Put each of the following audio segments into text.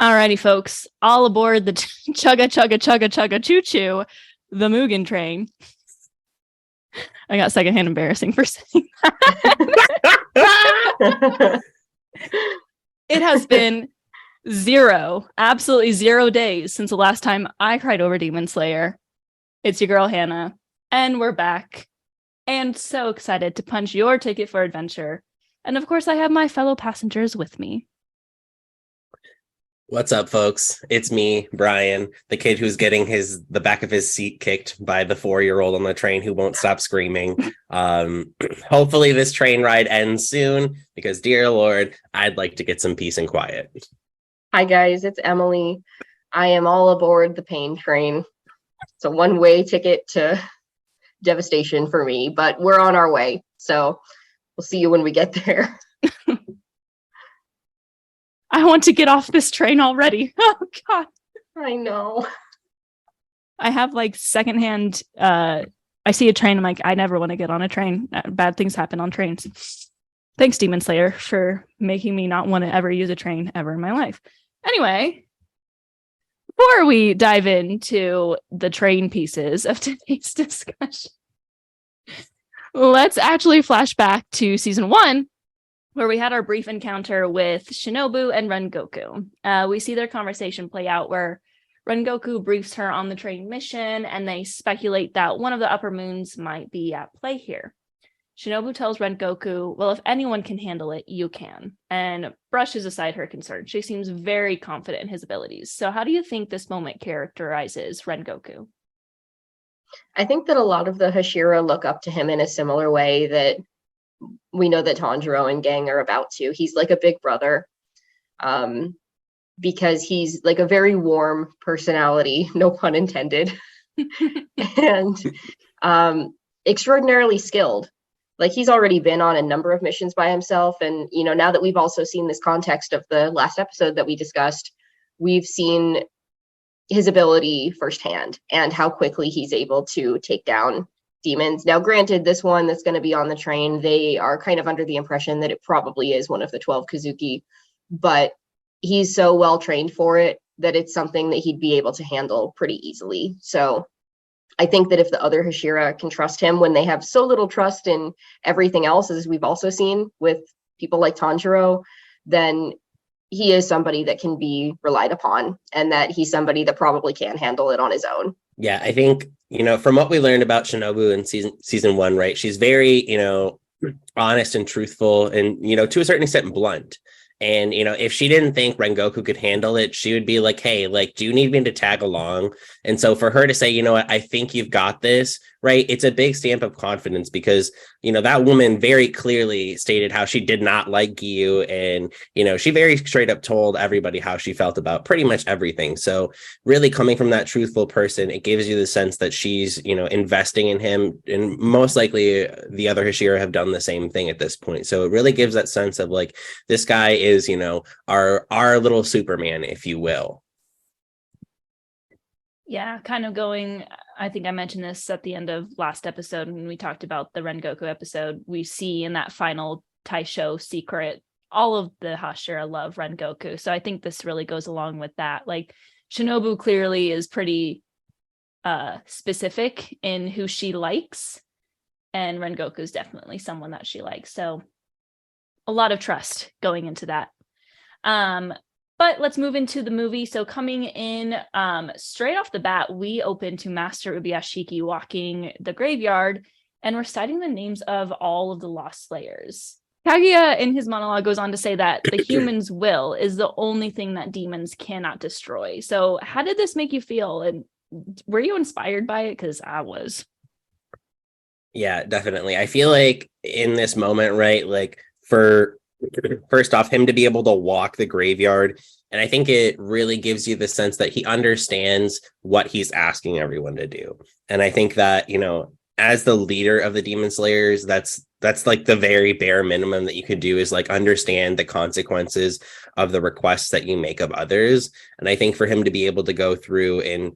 Alrighty, folks, all aboard the chugga chugga chugga chugga choo choo, the Mugen Train. I got secondhand embarrassing for saying that. It has been absolutely 0 days since the last time I cried over Demon Slayer. It's your girl Hannah, and we're back, and so excited to punch your ticket for adventure. And of course, I have my fellow passengers with me. What's up, folks? It's me, Brian, the kid who's getting the back of his seat kicked by the 4-year-old on the train who won't stop screaming. Hopefully this train ride ends soon because, dear Lord, I'd like to get some peace and quiet. Hi, guys. It's Emily. I am all aboard the pain train. It's a one-way ticket to devastation for me, but we're on our way. So we'll see you when we get there. I want to get off this train already. Oh, God. I know. I have like secondhand, I see a train. I'm like, I never want to get on a train. Bad things happen on trains. Thanks, Demon Slayer, for making me not want to ever use a train ever in my life. Anyway, before we dive into the train pieces of today's discussion, let's actually flash back to season 1, where we had our brief encounter with Shinobu and Rengoku. We see their conversation play out where Rengoku briefs her on the train mission, and they speculate that one of the upper moons might be at play here. Shinobu tells Rengoku, well, if anyone can handle it, you can, and brushes aside her concern. She seems very confident in his abilities. So how do you think this moment characterizes Rengoku? I think that a lot of the Hashira look up to him in a similar way that we know that Tanjiro and gang are about to. He's like a big brother, because he's like a very warm personality, no pun intended, and extraordinarily skilled. Like, he's already been on a number of missions by himself. And, you know, now that we've also seen this context of the last episode that we discussed, we've seen his ability firsthand and how quickly he's able to take down demons. Now, granted, this one that's going to be on the train, they are kind of under the impression that it probably is one of the 12 Kazuki, but he's so well trained for it that it's something that he'd be able to handle pretty easily. So I think that if the other Hashira can trust him when they have so little trust in everything else, as we've also seen with people like Tanjiro, then he is somebody that can be relied upon, and that he's somebody that probably can handle it on his own. Yeah, I think, from what we learned about Shinobu in season 1, right? She's very, honest and truthful and, to a certain extent blunt. And, if she didn't think Rengoku could handle it, she would be like, hey, like, do you need me to tag along? And so for her to say, what, I think you've got this, right? It's a big stamp of confidence because, that woman very clearly stated how she did not like Giyu. And, she very straight up told everybody how she felt about pretty much everything. So really coming from that truthful person, it gives you the sense that she's, investing in him. And most likely the other Hashira have done the same thing at this point. So it really gives that sense of like, this guy is, our little Superman, if you will. Yeah, kind of going, I think I mentioned this at the end of last episode when we talked about the Rengoku episode. We see in that final Taisho secret, all of the Hashira love Rengoku. So I think this really goes along with that. Like, Shinobu clearly is pretty specific in who she likes, and Rengoku is definitely someone that she likes. So a lot of trust going into that. But let's move into the movie. So coming in straight off the bat, we open to Master Ubuyashiki walking the graveyard and reciting the names of all of the lost slayers. Kaguya in his monologue goes on to say that the human's will is the only thing that demons cannot destroy. So how did this make you feel? And were you inspired by it? Because I was. Yeah, definitely. I feel like in this moment, right, like for first off, him to be able to walk the graveyard, and I think it really gives you the sense that he understands what he's asking everyone to do. And I think that, as the leader of the Demon Slayers, that's like the very bare minimum that you could do, is like understand the consequences of the requests that you make of others. And I think for him to be able to go through and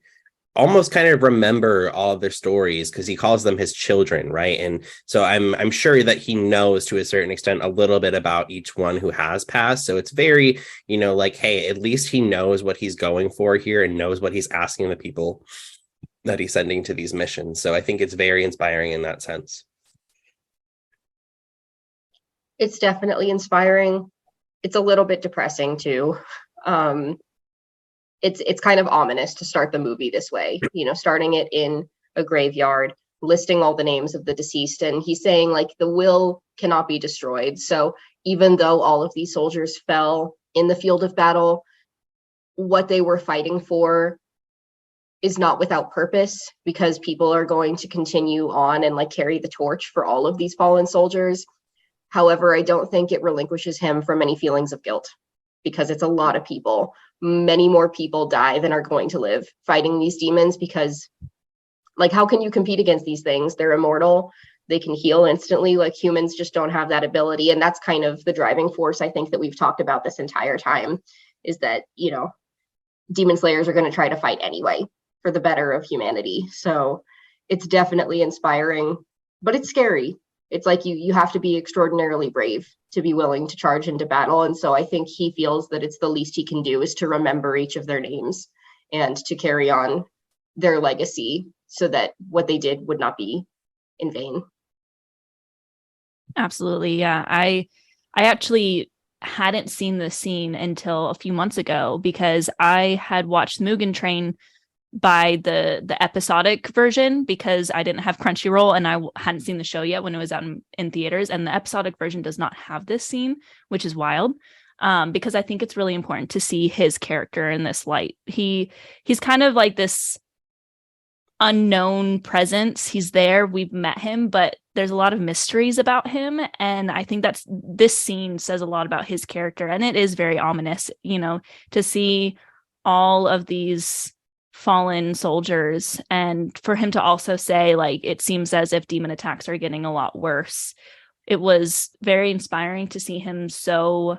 almost kind of remember all of their stories because he calls them his children, right? And so I'm sure that he knows to a certain extent a little bit about each one who has passed. So it's very, like, hey, at least he knows what he's going for here and knows what he's asking the people that he's sending to these missions. So I think it's very inspiring in that sense. It's definitely inspiring. It's a little bit depressing too. It's kind of ominous to start the movie this way, starting it in a graveyard, listing all the names of the deceased, and he's saying like the will cannot be destroyed. So even though all of these soldiers fell in the field of battle, what they were fighting for is not without purpose, because people are going to continue on and like carry the torch for all of these fallen soldiers. However, I don't think it relinquishes him from any feelings of guilt, because it's a lot of people. Many more people die than are going to live fighting these demons, because like, how can you compete against these things? They're immortal. They can heal instantly. Like, humans just don't have that ability. And that's kind of the driving force, I think, that we've talked about this entire time, is that, demon slayers are going to try to fight anyway for the better of humanity. So it's definitely inspiring, but it's scary. It's like you have to be extraordinarily brave to be willing to charge into battle. And so I think he feels that it's the least he can do is to remember each of their names and to carry on their legacy so that what they did would not be in vain. Absolutely. Yeah. I actually hadn't seen this scene until a few months ago, because I had watched Mugen Train by the episodic version, because I didn't have Crunchyroll and I hadn't seen the show yet when it was out in theaters, and the episodic version does not have this scene, which is wild, because I think it's really important to see his character in this light. He's kind of like this unknown presence. He's there, we've met him, but there's a lot of mysteries about him, and I think this scene says a lot about his character, and it is very ominous, to see all of these fallen soldiers, and for him to also say like it seems as if demon attacks are getting a lot worse. It was very inspiring to see him so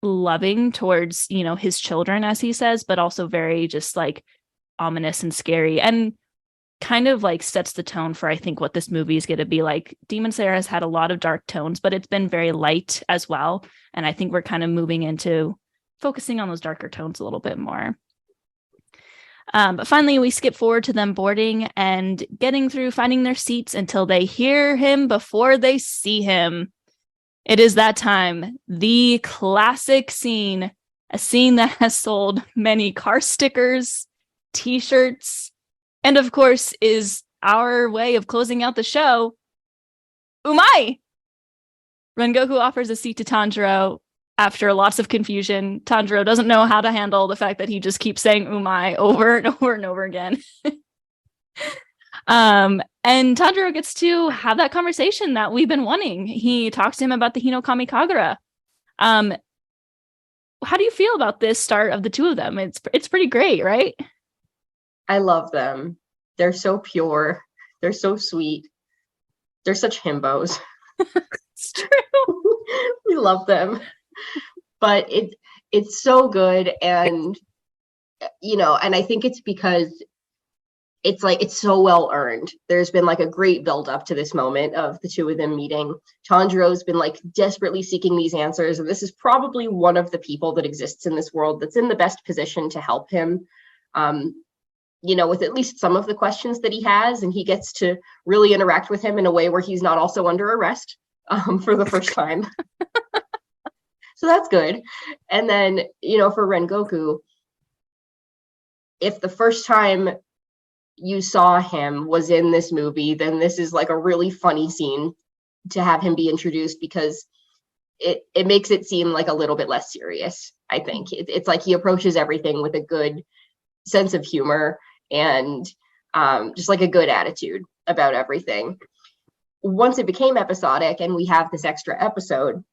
loving towards his children, as he says, but also very just like ominous and scary, and kind of like sets the tone for I think what this movie is going to be like. Demon Slayer has had a lot of dark tones, but it's been very light as well, and I think we're kind of moving into focusing on those darker tones a little bit more. But finally, we skip forward to them boarding and getting through finding their seats until they hear him before they see him. It is that time, the classic scene, a scene that has sold many car stickers, t-shirts, and of course is our way of closing out the show. Umai! Rengoku offers a seat to Tanjiro. After lots of confusion, Tanjiro doesn't know how to handle the fact that he just keeps saying umai over and over and over again. And Tanjiro gets to have that conversation that we've been wanting. He talks to him about the Hinokami Kagura. How do you feel about this start of the two of them? It's pretty great, right? I love them. They're so pure. They're so sweet. They're such himbos. It's true. We love them. But it's so good, and and I think it's because it's so well earned. There's been like a great build up to this moment of the two of them meeting. Tanjiro's been like desperately seeking these answers, and this is probably one of the people that exists in this world that's in the best position to help him with at least some of the questions that he has, and he gets to really interact with him in a way where he's not also under arrest for the first time. So that's good. And then, for Rengoku, if the first time you saw him was in this movie, then this is like a really funny scene to have him be introduced, because it makes it seem like a little bit less serious, I think. It's like he approaches everything with a good sense of humor and just like a good attitude about everything. Once it became episodic and we have this extra episode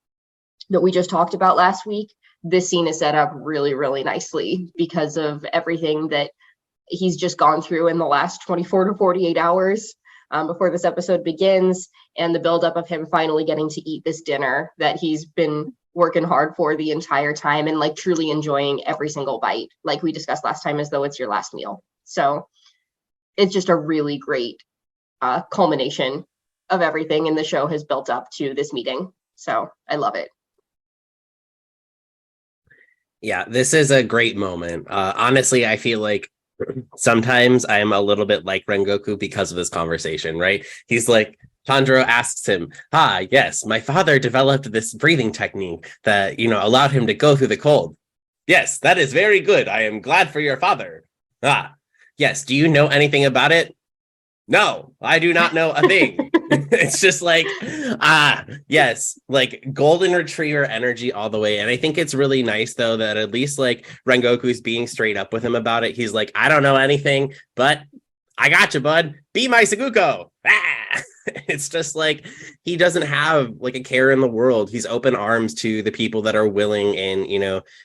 that we just talked about last week, this scene is set up really, really nicely because of everything that he's just gone through in the last 24 to 48 hours before this episode begins, and the buildup of him finally getting to eat this dinner that he's been working hard for the entire time, and like truly enjoying every single bite, like we discussed last time, as though it's your last meal. So it's just a really great culmination of everything, and the show has built up to this meeting. So I love it. Yeah, this is a great moment. Honestly, I feel like sometimes I'm a little bit like Rengoku because of this conversation, right? He's like, Tanjiro asks him, yes, my father developed this breathing technique that, allowed him to go through the cold. Yes, that is very good. I am glad for your father. Yes, do you know anything about it? No, I do not know a thing. It's just like, yes, like golden retriever energy all the way. And I think it's really nice, though, that at least like Rengoku's being straight up with him about it. He's like, I don't know anything, but I got you, bud. Be my Saguko. It's just like he doesn't have like a care in the world. He's open arms to the people that are willing. And,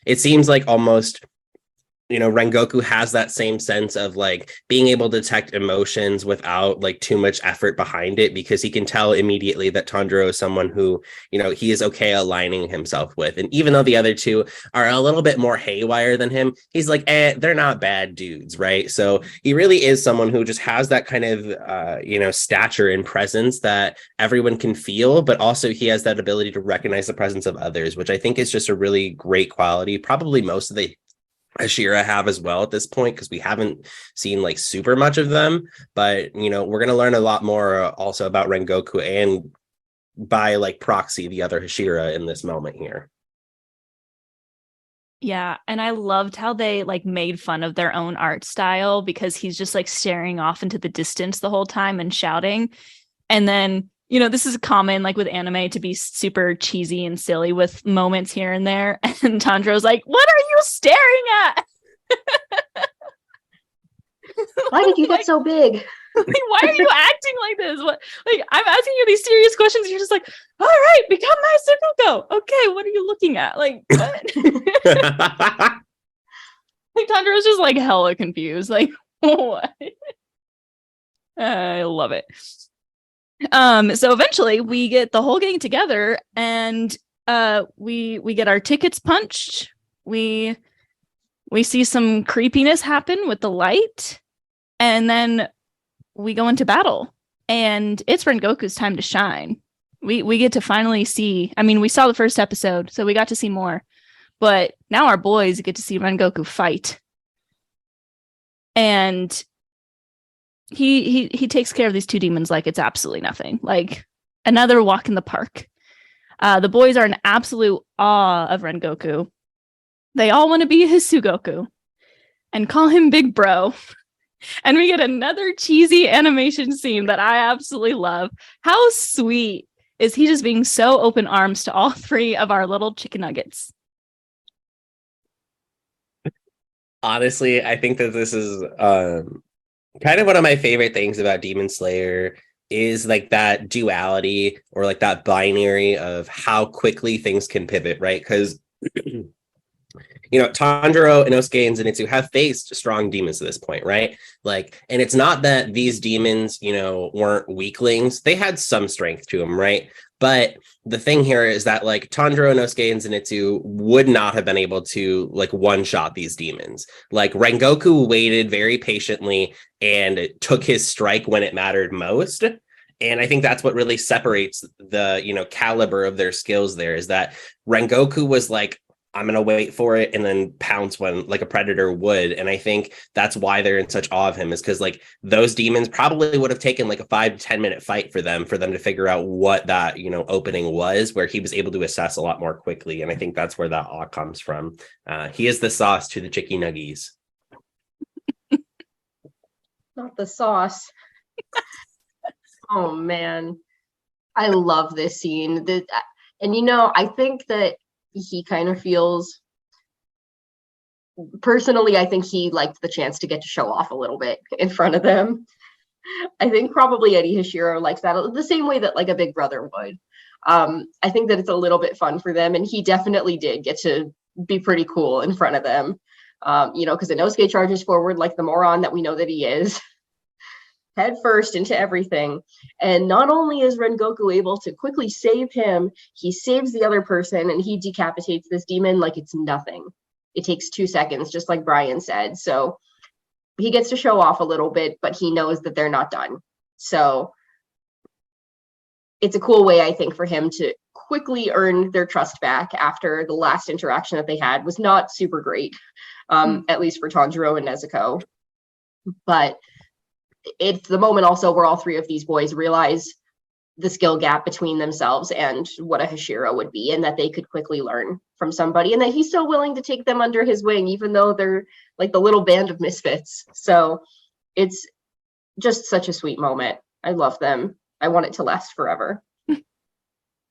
it seems like almost Rengoku has that same sense of like being able to detect emotions without like too much effort behind it, because he can tell immediately that Tanjiro is someone who, he is okay aligning himself with. And even though the other two are a little bit more haywire than him, he's like, they're not bad dudes, right? So he really is someone who just has that kind of, stature and presence that everyone can feel, but also he has that ability to recognize the presence of others, which I think is just a really great quality. Probably most of the Hashira have as well at this point, because we haven't seen like super much of them, but we're going to learn a lot more also about Rengoku and by like proxy the other Hashira in this moment here. Yeah, and I loved how they like made fun of their own art style, because he's just like staring off into the distance the whole time and shouting. And then this is common, like with anime, to be super cheesy and silly with moments here and there. And Tanjiro's like, what are you staring at? Why did you get so big? Like, why are you acting like this? What? Like, I'm asking you these serious questions. You're just like, all right, become my Sakuko. Okay, what are you looking at? Like, what? Like, Tanjiro's just like hella confused. Like, what? I love it. So eventually we get the whole gang together, and we get our tickets punched. We see some creepiness happen with the light, and then we go into battle, and it's Rengoku's time to shine. We get to finally see, I mean, we saw the first episode, so we got to see more, but now our boys get to see Rengoku fight. And he takes care of these two demons like it's absolutely nothing, like another walk in the park. The boys are in absolute awe of Rengoku. They all want to be his Sugoku and call him Big Bro. And we get another cheesy animation scene that I absolutely love. How sweet is he just being so open arms to all three of our little chicken nuggets? Honestly, I think that this is kind of one of my favorite things about Demon Slayer is like that duality, or like that binary of how quickly things can pivot, right? Because Tanjiro, Inosuke, and Zenitsu have faced strong demons to this point, right? Like, and it's not that these demons, weren't weaklings. They had some strength to them, right? But the thing here is that like Tanjiro, Inosuke, and Zenitsu would not have been able to like one-shot these demons. Like Rengoku waited very patiently and took his strike when it mattered most. And I think that's what really separates the, caliber of their skills there, is that Rengoku was like, I'm going to wait for it and then pounce when like a predator would. And I think that's why they're in such awe of him, is because like those demons probably would have taken like a 5 to 10 minute fight for them to figure out what that, opening was, where he was able to assess a lot more quickly. And I think that's where that awe comes from. He is the sauce to the chicky nuggies. Not the sauce. Oh man, I love this scene. And I think that he kind of feels, personally, I think he liked the chance to get to show off a little bit in front of them. I think probably Eddie Hashiro likes that the same way that like a big brother would. I think that it's a little bit fun for them, and he definitely did get to be pretty cool in front of them. Because Inosuke charges forward like the moron that we know that he is, head first into everything. And not only is Rengoku able to quickly save him, he saves the other person, and he decapitates this demon like it's nothing. It takes 2 seconds, just like Bryan said. So he gets to show off a little bit, but he knows that they're not done. So it's a cool way, I think, for him to quickly earn their trust back after the last interaction that they had was not super great, at least for Tanjiro and Nezuko. But it's the moment also where all three of these boys realize the skill gap between themselves and what a Hashira would be, and that they could quickly learn from somebody, and that he's so willing to take them under his wing, even though they're like the little band of misfits. So it's just such a sweet moment. I love them. I want it to last forever.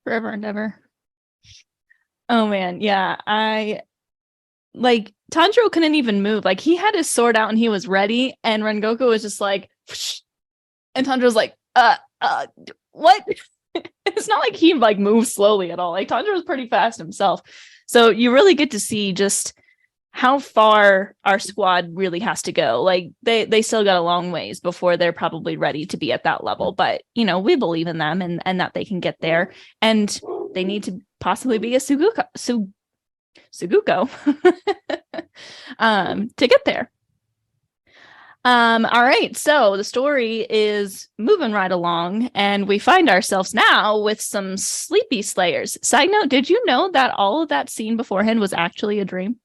Forever and ever. Oh man, yeah. I like Tanjiro couldn't even move. Like he had his sword out and he was ready, and Rengoku was just like, whoosh, and Tanjiro's like, what? It's not like he like moves slowly at all. Like Tanjiro's pretty fast himself. So you really get to see just how far our squad really has to go. Like they still got a long ways before they're probably ready to be at that level. But we believe in them and that they can get there. And they need to possibly be a Suguko to get there. All right, so the story is moving right along, and we find ourselves now with some sleepy slayers. Side note, did you know that all of that scene beforehand was actually a dream?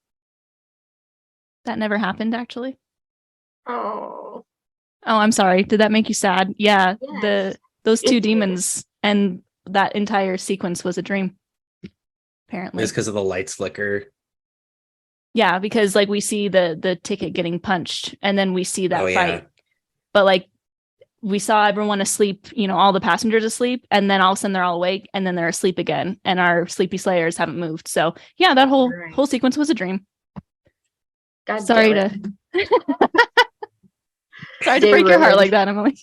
That never happened, actually. Oh, I'm sorry. Did that make you sad? Yeah, yes. those two demons and that entire sequence was a dream. Apparently, It's because of the lights flicker. yeah, because like we see the ticket getting punched, and then we see that fight. But like we saw everyone asleep, all the passengers asleep, and then all of a sudden they're all awake, and then they're asleep again, and our sleepy slayers haven't moved. So yeah, that whole sequence was a dream. God sorry damn to sorry to break your heart like that, Emily.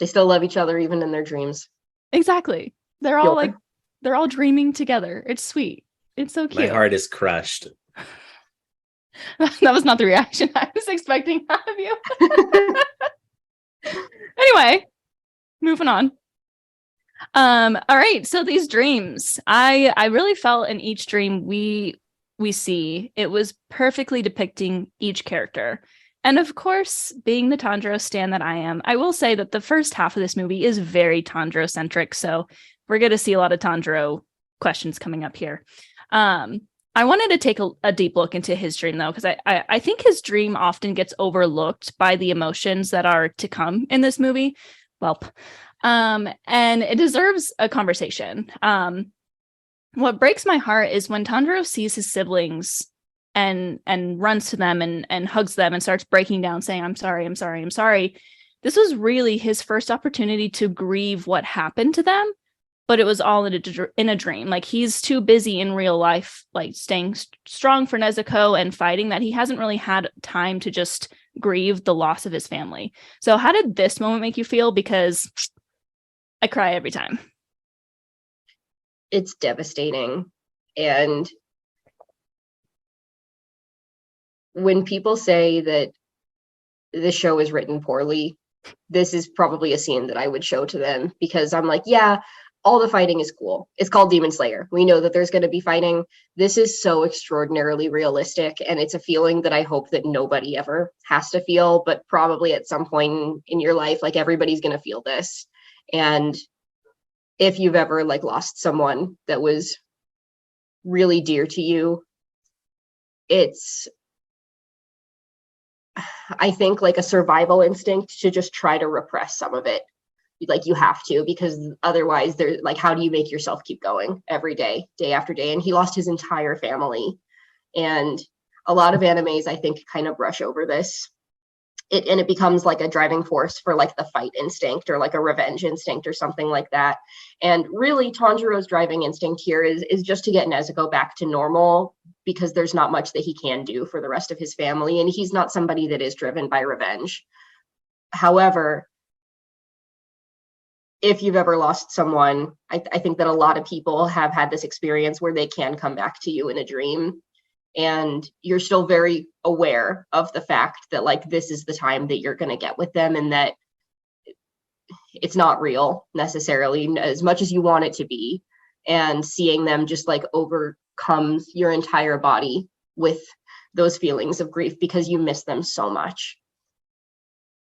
They still love each other even in their dreams. Exactly. They're all dreaming together. It's sweet. It's so cute. My heart is crushed. That was not the reaction I was expecting out of you. Anyway, moving on. All right. So these dreams, I really felt in each dream we see, it was perfectly depicting each character. And of course, being the Tanjiro stan that I am, I will say that the first half of this movie is very Tanjiro centric. So we're going to see a lot of Tanjiro questions coming up here. I wanted to take a deep look into his dream, though, because I think his dream often gets overlooked by the emotions that are to come in this movie. Well, and it deserves a conversation. What breaks my heart is when Tanjiro sees his siblings and runs to them and hugs them and starts breaking down, saying, I'm sorry, I'm sorry, I'm sorry. This was really his first opportunity to grieve what happened to them. But it was all in a dream. Like he's too busy in real life, like staying strong for Nezuko and fighting, that he hasn't really had time to just grieve the loss of his family. So how did this moment make you feel? Because I cry every time. It's devastating. And when people say that the show is written poorly, this is probably a scene that I would show to them, because I'm like, yeah, all the fighting is cool. It's called Demon Slayer. We know that there's going to be fighting. This is so extraordinarily realistic, and it's a feeling that I hope that nobody ever has to feel, but probably at some point in your life, like everybody's going to feel this. And if you've ever like lost someone that was really dear to you, it's, I think, like a survival instinct to just try to repress some of it. Like you have to, because otherwise there's like, how do you make yourself keep going every day, day after day? And he lost his entire family. And a lot of animes, I think, kind of brush over this. And it becomes like a driving force for like the fight instinct or like a revenge instinct or something like that. And really Tanjiro's driving instinct here is just to get Nezuko back to normal, because there's not much that he can do for the rest of his family. And he's not somebody that is driven by revenge. However, if you've ever lost someone, I think that a lot of people have had this experience where they can come back to you in a dream, and you're still very aware of the fact that like this is the time that you're going to get with them, and that it's not real necessarily as much as you want it to be. And seeing them just like overcomes your entire body with those feelings of grief because you miss them so much.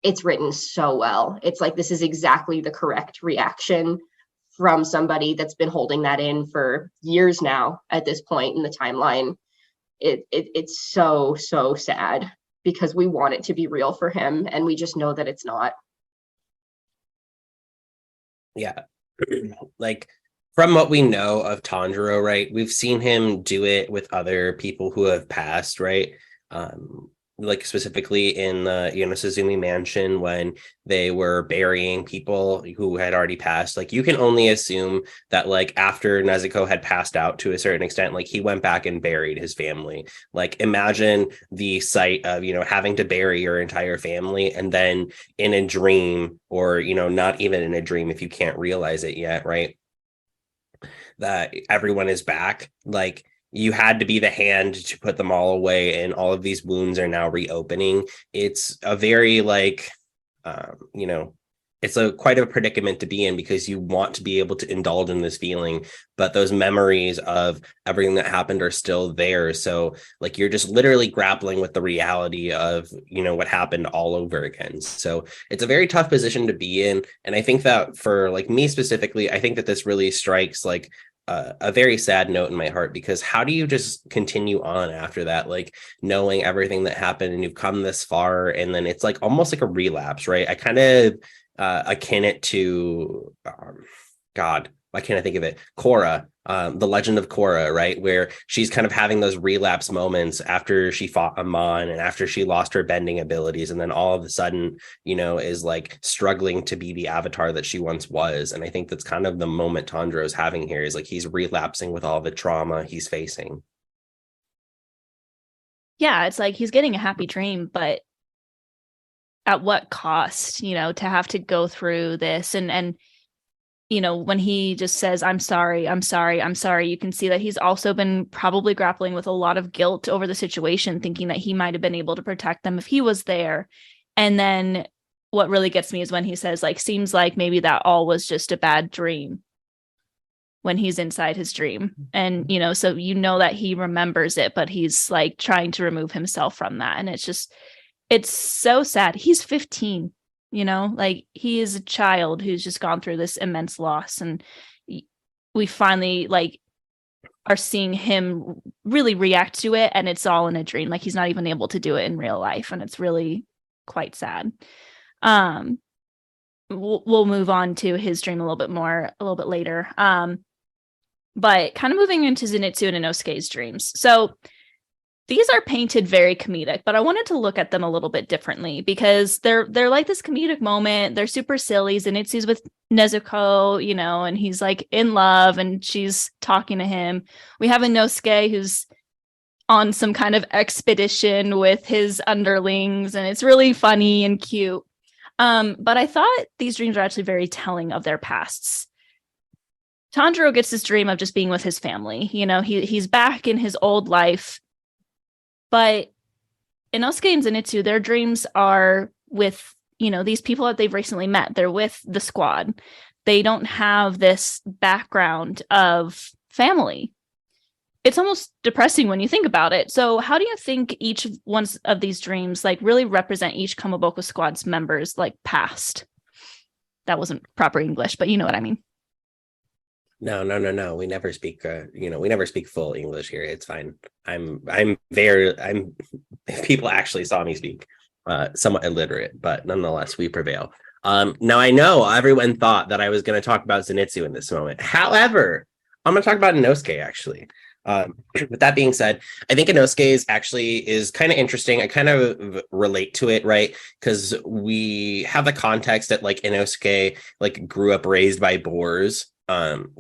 It's written so well. It's like, this is exactly the correct reaction from somebody that's been holding that in for years now at this point in the timeline. It's so sad because we want it to be real for him and we just know that it's not. Yeah. Like, from what we know of Tanjiro, right, we've seen him do it with other people who have passed, right? Like specifically in the Suzumi mansion when they were burying people who had already passed. Like, you can only assume that, like, after Nezuko had passed out to a certain extent, like, he went back and buried his family. Like, imagine the sight of, having to bury your entire family and then in a dream, or, not even in a dream if you can't realize it yet, right, that everyone is back. Like, you had to be the hand to put them all away, and all of these wounds are now reopening. It's a very, like, it's quite a predicament to be in, because you want to be able to indulge in this feeling, but those memories of everything that happened are still there. So, like, you're just literally grappling with the reality of, what happened all over again. So it's a very tough position to be in. And I think that for, like, me specifically, I think that this really strikes, like, a very sad note in my heart, because how do you just continue on after that, like, knowing everything that happened and you've come this far, and then it's like almost like a relapse, right? I kind of akin it to God, why can't I think of it? Korra, the Legend of Korra, right? Where she's kind of having those relapse moments after she fought Amon and after she lost her bending abilities. And then all of a sudden, is like struggling to be the avatar that she once was. And I think that's kind of the moment Tanjiro's having here, is like he's relapsing with all the trauma he's facing. Yeah, it's like he's getting a happy dream, but at what cost, to have to go through this and when he just says, I'm sorry, you can see that he's also been probably grappling with a lot of guilt over the situation, thinking that he might have been able to protect them if he was there. And then what really gets me is when he says, like, seems like maybe that all was just a bad dream, when he's inside his dream. And, so that he remembers it, but he's like trying to remove himself from that. And it's so sad. He's 15. Like, he is a child who's just gone through this immense loss, and we finally, like, are seeing him really react to it, and it's all in a dream. Like, he's not even able to do it in real life, and it's really quite sad. We'll move on to his dream a little bit later. But kind of moving into Zenitsu and Inosuke's dreams. So these are painted very comedic, but I wanted to look at them a little bit differently, because they're like this comedic moment. They're super silly. Zenitsu's with Nezuko, and he's like in love and she's talking to him. We have Inosuke who's on some kind of expedition with his underlings, and it's really funny and cute. But I thought these dreams are actually very telling of their pasts. Tanjiro gets this dream of just being with his family. He's back in his old life. But Inosuke and Zenitsu, their dreams are with, these people that they've recently met. They're with the squad. They don't have this background of family. It's almost depressing when you think about it. So how do you think each one of these dreams, like, really represent each Kamaboko squad's members, like, past? That wasn't proper English, but you know what I mean. No. We never speak, we never speak full English here. It's fine. If people actually saw me speak, somewhat illiterate, but nonetheless, we prevail. Now, I know everyone thought that I was going to talk about Zenitsu in this moment. However, I'm going to talk about Inosuke, actually. With that being said, I think Inosuke's actually is kind of interesting. I kind of relate to it, right? Because we have the context that, like, Inosuke, like, grew up raised by boars.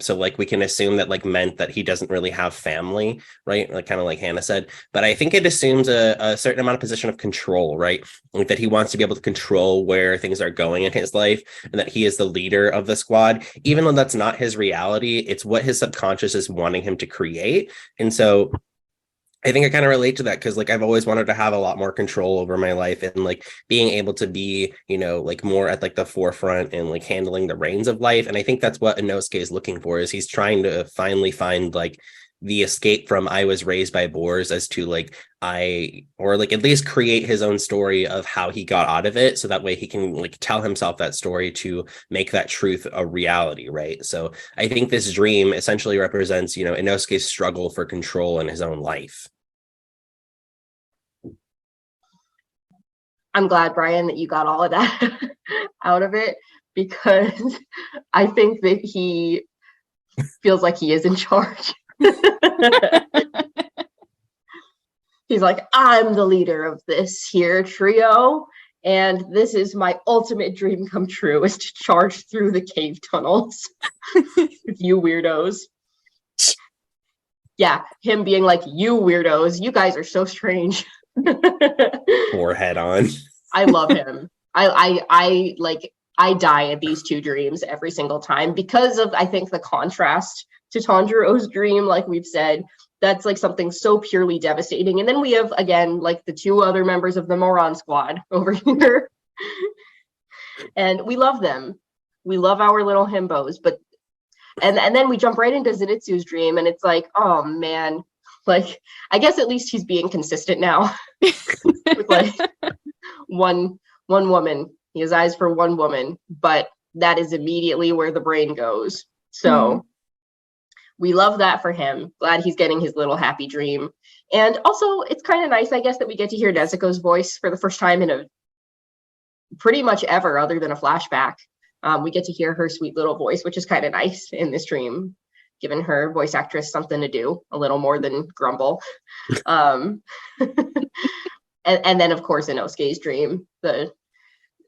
So, like, we can assume that, like, meant that he doesn't really have family, right? Like, kind of like Hannah said. But I think it assumes a certain amount of position of control, right? Like, that he wants to be able to control where things are going in his life, and that he is the leader of the squad, even though that's not his reality. It's what his subconscious is wanting him to create. And so I think I kind of relate to that, because, like, I've always wanted to have a lot more control over my life, and, like, being able to be, like, more at, like, the forefront and, like, handling the reins of life. And I think that's what Inosuke is looking for, is he's trying to finally find, like, the escape from I was raised by boars as to like or like at least create his own story of how he got out of it, so that way he can like tell himself that story to make that truth a reality, right? So I think this dream essentially represents, Inosuke's struggle for control in his own life. I'm glad, Brian, that you got all of that out of it, because I think that he feels like he is in charge. He's like, I'm the leader of this here trio, and this is my ultimate dream come true, is to charge through the cave tunnels with you weirdos. Yeah, him being like, you weirdos, you guys are so strange. Forehead on. I love him. I die at these two dreams every single time because of, I think, the contrast to Tanjiro's dream. Like we've said, that's like something so purely devastating. And then we have, again, like the two other members of the Moron Squad over here. And we love them. We love our little himbos. But and then we jump right into Zenitsu's dream, and it's like, oh man, like I guess at least he's being consistent now. With like one woman. He has eyes for one woman, but that is immediately where the brain goes. So we love that for him. Glad he's getting his little happy dream. And also, it's kind of nice, I guess, that we get to hear Nezuko's voice for the first time in a pretty much ever, other than a flashback. We get to hear her sweet little voice, which is kind of nice in this dream, giving her voice actress something to do, a little more than grumble. And then, of course, Inosuke's dream.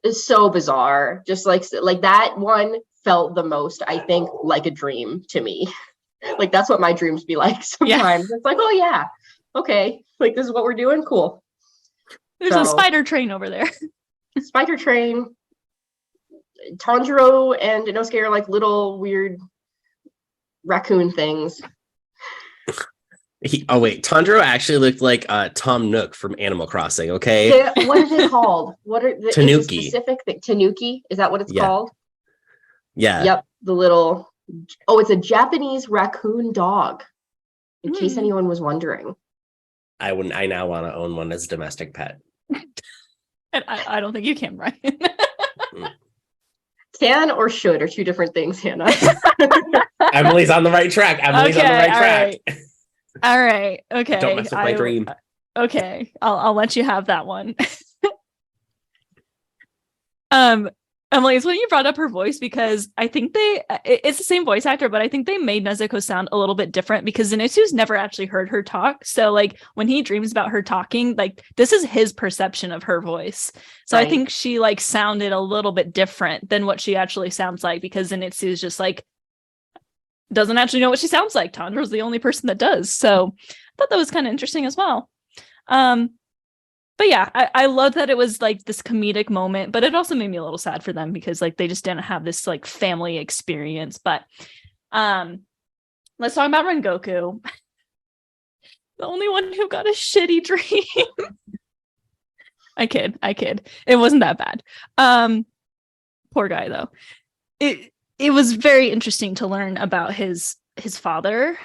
It's so bizarre. Just like that one felt the most, I think, like a dream to me. Like that's what my dreams be like sometimes. Yeah. It's like, oh yeah, okay, like this is what we're doing. Cool. There's a spider train over there. Spider train. Tanjiro and Inosuke are like little weird raccoon things. Tanjiro actually looked like Tom Nook from Animal Crossing. Okay. Yeah, what is it called? What are the Tanuki? Specific thing? Tanuki? Is that what it's called? Yeah. Yep. The little. Oh, it's a Japanese raccoon dog. In case anyone was wondering. I now want to own one as a domestic pet. And I don't think you can, Ryan. Can or should are two different things, Hannah. Emily's on the right track. Track. All right. Okay. Don't mess with my dream. Okay. I'll let you have that one. Emily, it's when you brought up her voice, because I think it's the same voice actor, but I think they made Nezuko sound a little bit different, because Zenitsu's never actually heard her talk. So like when he dreams about her talking, like this is his perception of her voice. So right. I think she like sounded a little bit different than what she actually sounds like, because Zenitsu's just like doesn't actually know what she sounds like. Tanjiro's the only person that does. So I thought that was kind of interesting as well. But yeah, I love that it was like this comedic moment, but it also made me a little sad for them, because like they just didn't have this like family experience. But let's talk about Rengoku. The only one who got a shitty dream. I kid. It wasn't that bad. Poor guy though. It was very interesting to learn about his father.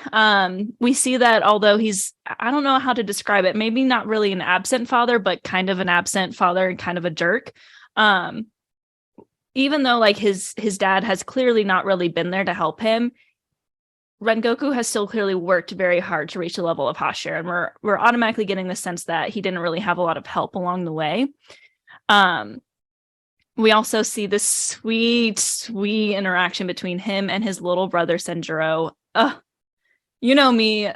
We see that although he's, I don't know how to describe it, maybe not really an absent father, but kind of an absent father and kind of a jerk. Even though like his dad has clearly not really been there to help him, Rengoku has still clearly worked very hard to reach the level of Hashira, and we're automatically getting the sense that he didn't really have a lot of help along the way. We also see this sweet interaction between him and his little brother Senjuro. You know me,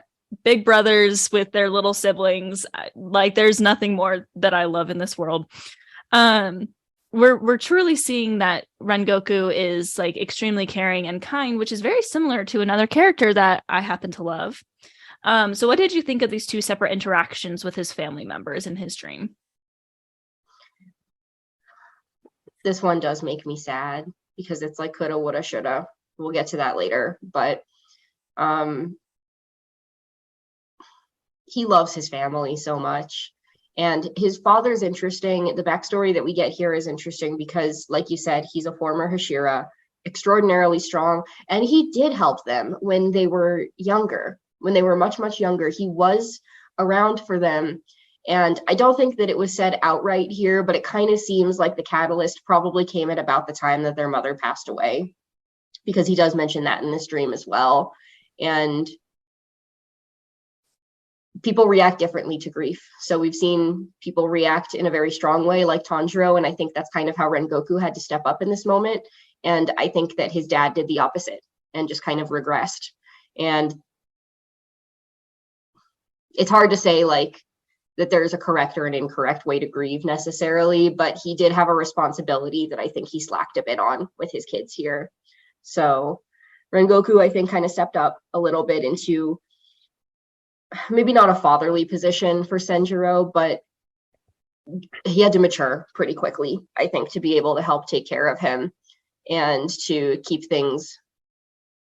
big brothers with their little siblings. Like there's nothing more that I love in this world. We're truly seeing that Rengoku is like extremely caring and kind, which is very similar to another character that I happen to love. So what did you think of these two separate interactions with his family members in his dream? This one does make me sad, because it's like coulda, woulda, shoulda. We'll get to that later, but he loves his family so much, and his father's interesting. The backstory that we get here is interesting because, like you said, he's a former Hashira, extraordinarily strong, and he did help them when they were younger. when they were much, much younger. He was around for them. And I don't think that it was said outright here, but it kind of seems like the catalyst probably came at about the time that their mother passed away, because he does mention that in this dream as well. And people react differently to grief. So we've seen people react in a very strong way, like Tanjiro, and I think that's kind of how Rengoku had to step up in this moment. And I think that his dad did the opposite and just kind of regressed. And it's hard to say like that there's a correct or an incorrect way to grieve necessarily, but he did have a responsibility that I think he slacked a bit on with his kids here. So Rengoku, I think, kind of stepped up a little bit into maybe not a fatherly position for Senjuro, but he had to mature pretty quickly, I think, to be able to help take care of him and to keep things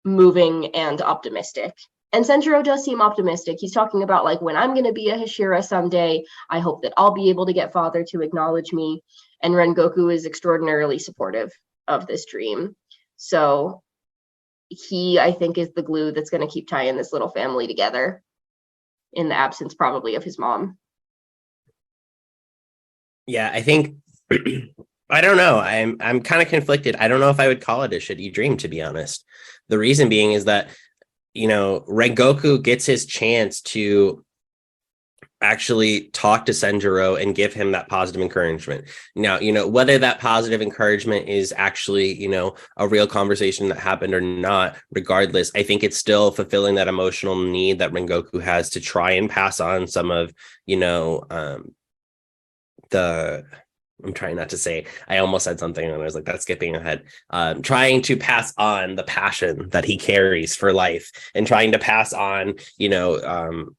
moving and optimistic. And Senjuro does seem optimistic. He's talking about like, when I'm going to be a Hashira someday, I hope that I'll be able to get father to acknowledge me. And Rengoku is extraordinarily supportive of this dream. So he, I think, is the glue that's going to keep tying this little family together, in the absence probably of his mom. Yeah, I think I don't know. I'm kind of conflicted. I don't know if I would call it a shitty dream, to be honest. The reason being is that, you know, Rengoku gets his chance to actually talk to Senjuro and give him that positive encouragement. Now, you know, whether that positive encouragement is actually, you know, a real conversation that happened or not, regardless, I think it's still fulfilling that emotional need that Rengoku has to try and pass on some of, you know, I'm trying not to say, I almost said something and I was like, that's skipping ahead. Trying to pass on the passion that he carries for life and trying to pass on, you know,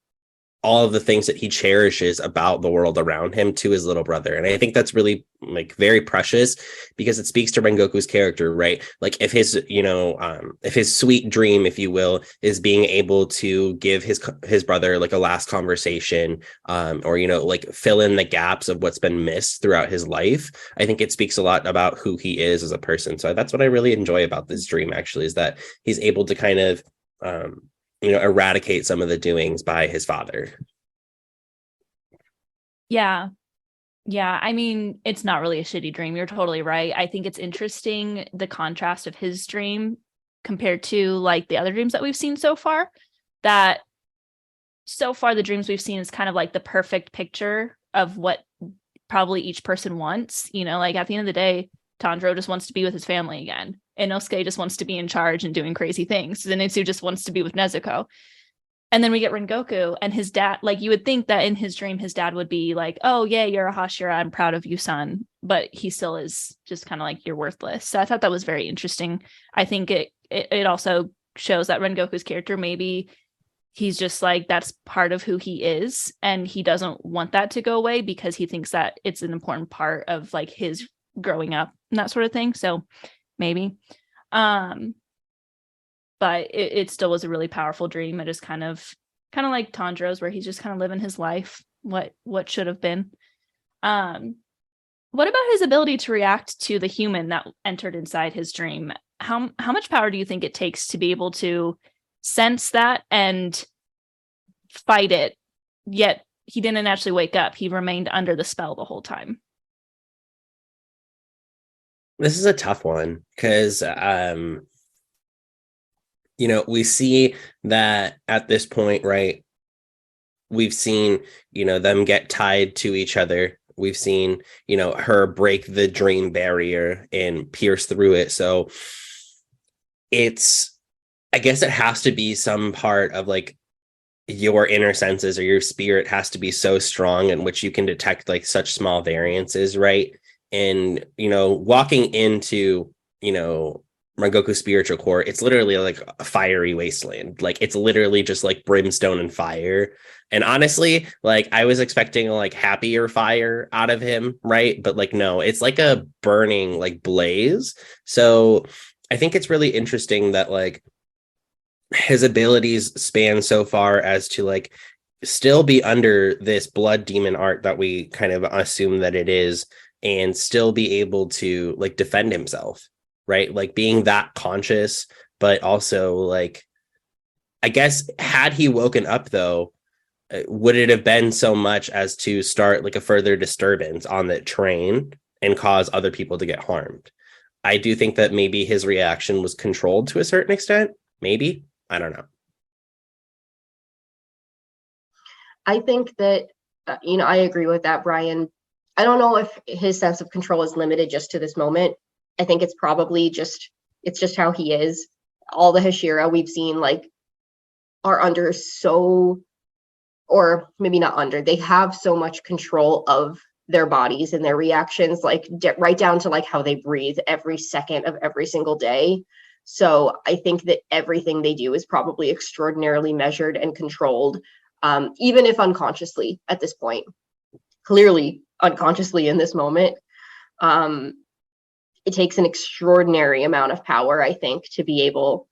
all of the things that he cherishes about the world around him to his little brother. And I think that's really like very precious because it speaks to Rengoku's character, right? Like if his, you know, if his sweet dream, if you will, is being able to give his brother like a last conversation, or, you know, like fill in the gaps of what's been missed throughout his life. I think it speaks a lot about who he is as a person. So that's what I really enjoy about this dream, actually, is that he's able to kind of, you know, eradicate some of the doings by his father. Yeah. I mean, it's not really a shitty dream. You're totally right. I think it's interesting, the contrast of his dream compared to like the other dreams that we've seen so far. That so far the dreams we've seen is kind of like the perfect picture of what probably each person wants. You know, like at the end of the day, Tanjiro just wants to be with his family again. Inosuke just wants to be in charge and doing crazy things. Zenitsu just wants to be with Nezuko. And then we get Rengoku and his dad. Like, you would think that in his dream, his dad would be like, oh, yeah, you're a Hashira. I'm proud of you, son. But he still is just kind of like, you're worthless. So I thought that was very interesting. I think it also shows that Rengoku's character, maybe he's just like, that's part of who he is. And he doesn't want that to go away because he thinks that it's an important part of like his growing up and that sort of thing. So maybe. But it still was a really powerful dream. It is kind of like Tanjiro's, where he's just kind of living his life, what should have been. What about his ability to react to the human that entered inside his dream? How much power do you think it takes to be able to sense that and fight it? Yet he didn't actually wake up. He remained under the spell the whole time. This is a tough one because, you know, we see that at this point, right? We've seen, you know, them get tied to each other. We've seen, you know, her break the dream barrier and pierce through it. So I guess it has to be some part of like your inner senses or your spirit has to be so strong in which you can detect like such small variances, right? And, you know, walking into, you know, Rengoku's spiritual core, it's literally like a fiery wasteland. Like it's literally just like brimstone and fire. And honestly, like I was expecting a like happier fire out of him, right? But like no, it's like a burning like blaze. So I think it's really interesting that like his abilities span so far as to like still be under this blood demon art that we kind of assume that it is, and still be able to like defend himself, right? Like being that conscious, but also like I guess had he woken up though, would it have been so much as to start like a further disturbance on the train and cause other people to get harmed? I do think that maybe his reaction was controlled to a certain extent. Maybe. I don't know. I think that, I agree with that, Brian. I don't know if his sense of control is limited just to this moment. I think it's probably it's just how he is. All the Hashira we've seen like are under so, or maybe not under, they have so much control of their bodies and their reactions, like right down to like how they breathe every second of every single day. So I think that everything they do is probably extraordinarily measured and controlled, even if unconsciously at this point. Clearly unconsciously in this moment. It takes an extraordinary amount of power, I think, to be able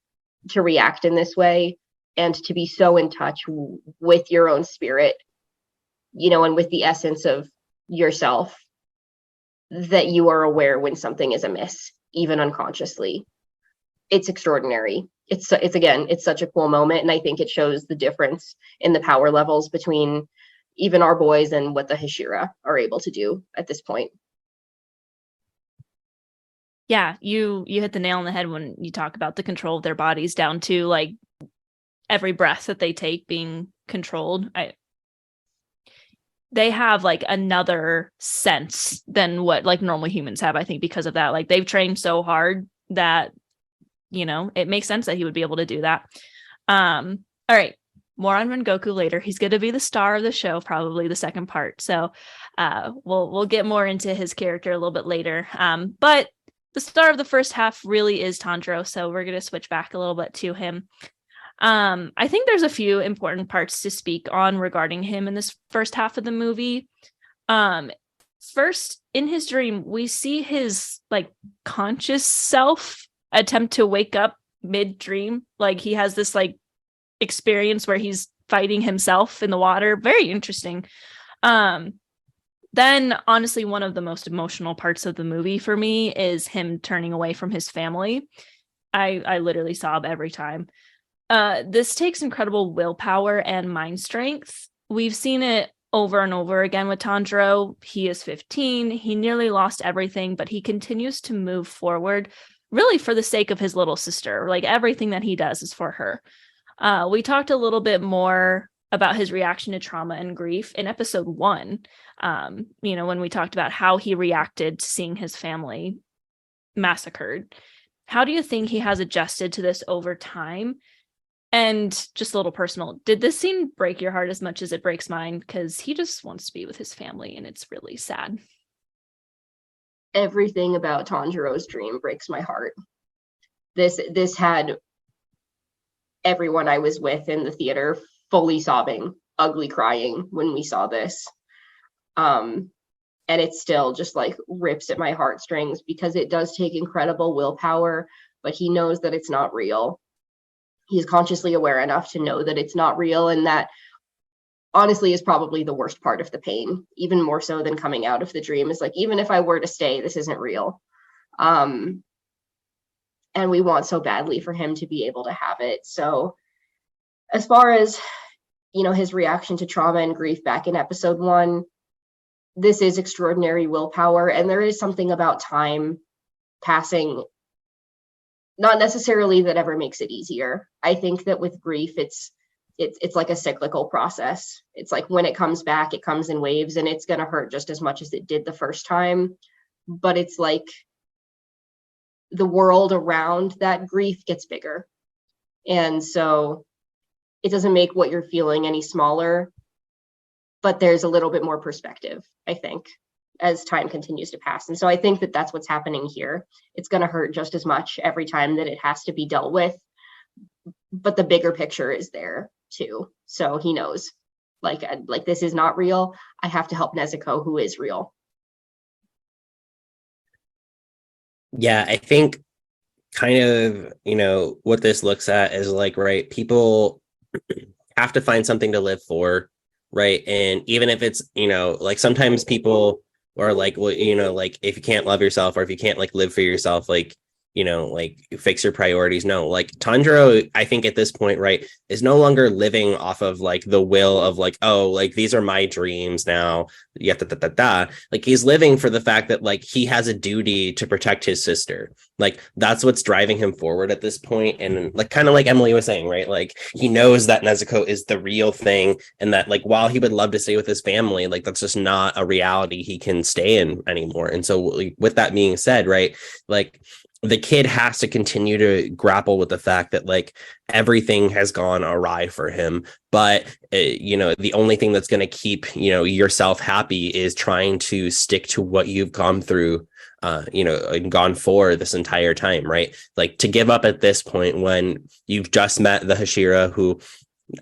to react in this way and to be so in touch with your own spirit, and with the essence of yourself, that you are aware when something is amiss, even unconsciously. It's extraordinary. It's again, it's such a cool moment. And I think it shows the difference in the power levels between even our boys and what the Hashira are able to do at this point. Yeah, you hit the nail on the head when you talk about the control of their bodies down to like every breath that they take being controlled. They have like another sense than what like normal humans have, I think, because of that. Like they've trained so hard that, it makes sense that he would be able to do that. All right. More on Rengoku later. He's going to be the star of the show, probably the second part. So we'll get more into his character a little bit later. But the star of the first half really is Tanjiro. So we're going to switch back a little bit to him. I think there's a few important parts to speak on regarding him in this first half of the movie. First, in his dream, we see his like conscious self attempt to wake up mid-dream. Like he has this like experience where he's fighting himself in the water. Very interesting. Then honestly, one of the most emotional parts of the movie for me is him turning away from his family. I literally sob every time. This takes incredible willpower and mind strength. We've seen it over and over again with Tanjiro. He is 15. He nearly lost everything, but he continues to move forward really for the sake of his little sister. Like everything that he does is for her. We talked a little bit more about his reaction to trauma and grief in episode 1, when we talked about how he reacted to seeing his family massacred. How do you think he has adjusted to this over time? And just a little personal, did this scene break your heart as much as it breaks mine? Because he just wants to be with his family, and it's really sad. Everything about Tanjiro's dream breaks my heart. This had everyone I was with in the theater fully sobbing, ugly crying when we saw this. And it still just like rips at my heartstrings because it does take incredible willpower, but he knows that it's not real. He's consciously aware enough to know that it's not real, and that honestly is probably the worst part of the pain, even more so than coming out of the dream. Is like, even if I were to stay, this isn't real. And we want so badly for him to be able to have it. So as far as, his reaction to trauma and grief back in episode 1, this is extraordinary willpower. And there is something about time passing, not necessarily that ever makes it easier. I think that with grief, it's like a cyclical process. It's like when it comes back, it comes in waves, and it's going to hurt just as much as it did the first time. But it's like the world around that grief gets bigger. And so it doesn't make what you're feeling any smaller, but there's a little bit more perspective, I think, as time continues to pass. And so I think that that's what's happening here. It's going to hurt just as much every time that it has to be dealt with, but the bigger picture is there too. So he knows, like this is not real. I have to help Nezuko, who is real. Yeah, I think kind of, what this looks at is like, right, people have to find something to live for, right? And even if it's, like sometimes people are like, well, like if you can't love yourself, or if you can't like live for yourself, like like fix your priorities. No, like Tanjiro, I think at this point, right, is no longer living off of like the will of like, oh, like these are my dreams now. Yeah, like he's living for the fact that like he has a duty to protect his sister. Like that's what's driving him forward at this point. And like kind of like Emily was saying, right? Like he knows that Nezuko is the real thing, and that like while he would love to stay with his family, like that's just not a reality he can stay in anymore. And so like, with that being said, right, like the kid has to continue to grapple with the fact that like everything has gone awry for him, but the only thing that's going to keep yourself happy is trying to stick to what you've gone through and gone for this entire time, right? Like to give up at this point when you've just met the Hashira who,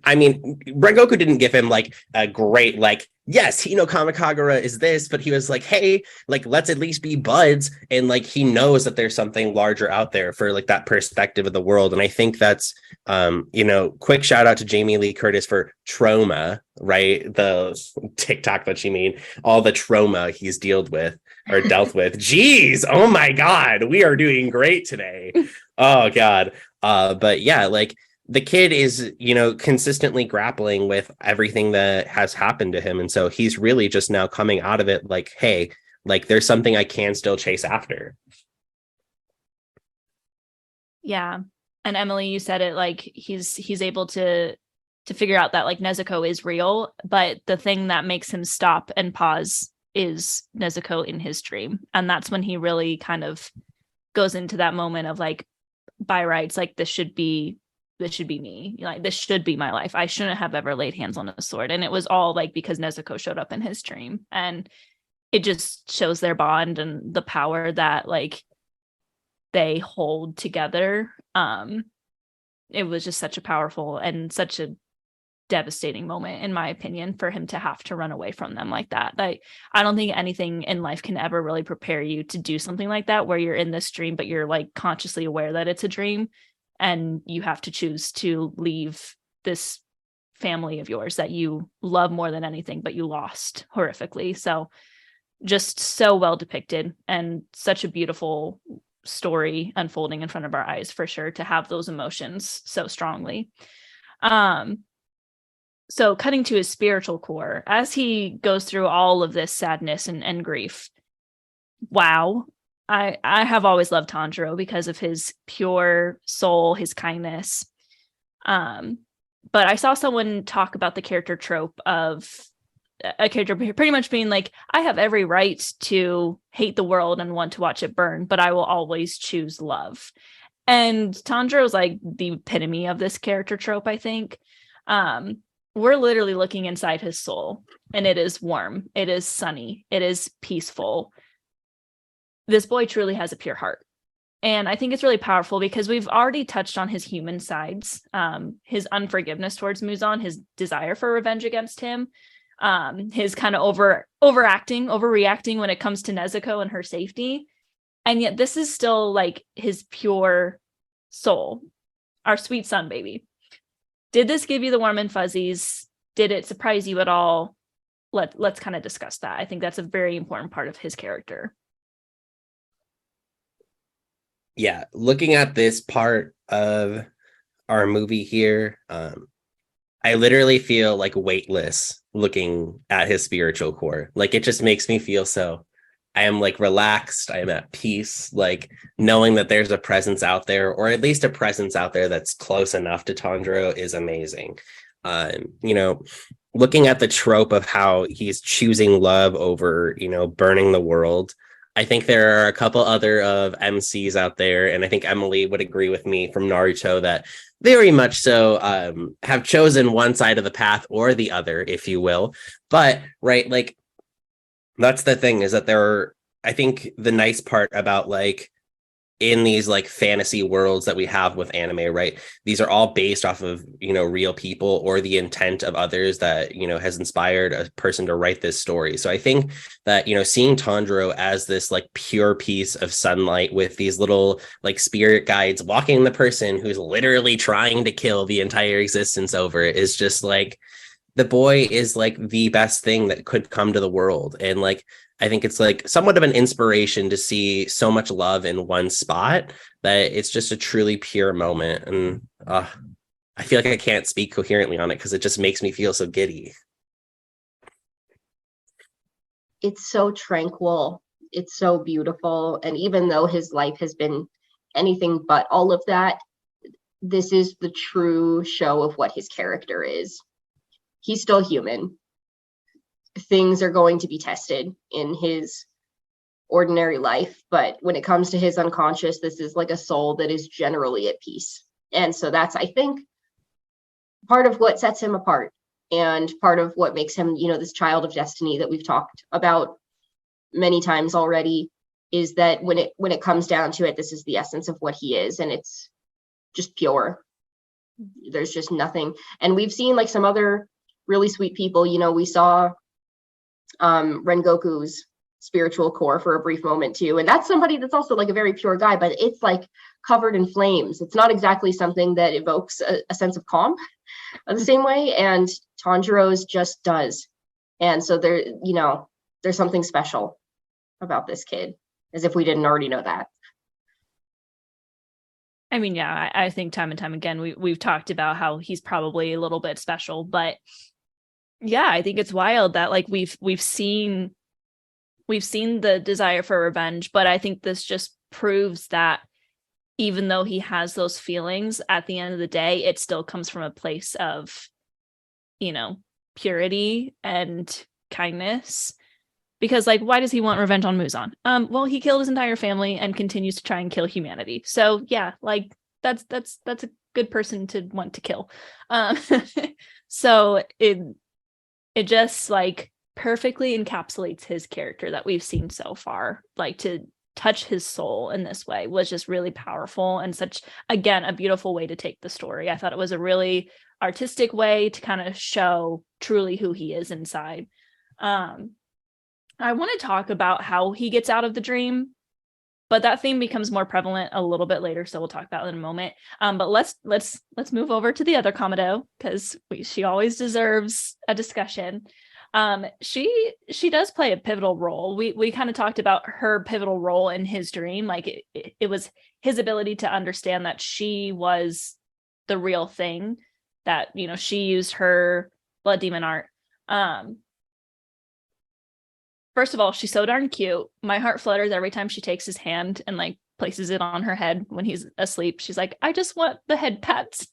I mean, Rengoku didn't give him like a great, like, yes, Kamikagura is this, but he was like, hey, like, let's at least be buds. And like, he knows that there's something larger out there for like that perspective of the world. And I think that's, quick shout out to Jamie Lee Curtis for trauma, right? The TikTok that she made, all the trauma he's dealt with. Jeez, oh my God, we are doing great today. Oh God. But yeah, like, the kid is, consistently grappling with everything that has happened to him. And so he's really just now coming out of it like, hey, like there's something I can still chase after. Yeah. And Emily, you said it, like he's able to figure out that like Nezuko is real, but the thing that makes him stop and pause is Nezuko in his dream. And that's when he really kind of goes into that moment of like, by rights, like this should be me, like this should be my life. I shouldn't have ever laid hands on a sword. And it was all like because Nezuko showed up in his dream, and it just shows their bond and the power that like they hold together. It was just such a powerful and such a devastating moment, in my opinion, for him to have to run away from them like that. Like, I don't think anything in life can ever really prepare you to do something like that, where you're in this dream, but you're like consciously aware that it's a dream. And you have to choose to leave this family of yours that you love more than anything, but you lost horrifically. So just so well depicted, and such a beautiful story unfolding in front of our eyes, for sure, to have those emotions so strongly. So cutting to his spiritual core, as he goes through all of this sadness and grief, wow. I have always loved Tanjiro because of his pure soul, his kindness. But I saw someone talk about the character trope of a character pretty much being like, I have every right to hate the world and want to watch it burn, but I will always choose love. And Tanjiro is like the epitome of this character trope, I think. We're literally looking inside his soul, and it is warm. It is sunny. It is peaceful. This boy truly has a pure heart. And I think it's really powerful because we've already touched on his human sides, his unforgiveness towards Muzan, his desire for revenge against him, his kind of overreacting when it comes to Nezuko and her safety. And yet this is still like his pure soul, our sweet son baby. Did this give you the warm and fuzzies? Did it surprise you at all? Let's kind of discuss that. I think that's a very important part of his character. Yeah, looking at this part of our movie here, I literally feel like weightless looking at his spiritual core. Like it just makes me feel so, I am like relaxed, I am at peace, like knowing that there's a presence out there, or at least a presence out there that's close enough to Tanjiro, is amazing. Looking at the trope of how he's choosing love over, burning the world, I think there are a couple other of MCs out there, and I think Emily would agree with me from Naruto that very much so have chosen one side of the path or the other, if you will. But, right, like, that's the thing, is that I think the nice part about, like, in these like fantasy worlds that we have with anime, right? These are all based off of, real people or the intent of others that, has inspired a person to write this story. So I think that, seeing Tanjiro as this like pure piece of sunlight with these little like spirit guides walking the person who's literally trying to kill the entire existence over is just like, the boy is like the best thing that could come to the world. And like, I think it's like somewhat of an inspiration to see so much love in one spot that it's just a truly pure moment. And I feel like I can't speak coherently on it because it just makes me feel so giddy. It's so tranquil. It's so beautiful. And even though his life has been anything but all of that, this is the true show of what his character is. He's still human. Things are going to be tested in his ordinary life, but when it comes to his unconscious, this is like a soul that is generally at peace. And so that's, I think, part of what sets him apart, and part of what makes him, this child of destiny that we've talked about many times already, is that when it comes down to it, this is the essence of what he is, and it's just pure. There's just nothing. And we've seen like some other really sweet people. We saw Rengoku's spiritual core for a brief moment too, and that's somebody that's also like a very pure guy, but it's like covered in flames. It's not exactly something that evokes a sense of calm the same way, and Tanjiro's just does. And so there's something special about this kid, as if we didn't already know that. I mean, yeah, I think time and time again we've talked about how he's probably a little bit special, but yeah, I think it's wild that like we've seen the desire for revenge, but I think this just proves that even though he has those feelings, at the end of the day, it still comes from a place of, purity and kindness. Because like, why does he want revenge on Muzan? Well, he killed his entire family and continues to try and kill humanity. So yeah, like that's a good person to want to kill. So it just like perfectly encapsulates his character that we've seen so far. Like, to touch his soul in this way was just really powerful, and such, again, a beautiful way to take the story. I thought it was a really artistic way to kind of show truly who he is inside. I want to talk about how he gets out of the dream, but that theme becomes more prevalent a little bit later, so we'll talk about it in a moment. But let's move over to the other Kamado, because she always deserves a discussion. She does play a pivotal role. We kind of talked about her pivotal role in his dream. Like it was his ability to understand that she was the real thing, that, she used her blood demon art. First of all, she's so darn cute. My heart flutters every time she takes his hand and like places it on her head when he's asleep. She's like, I just want the head pats.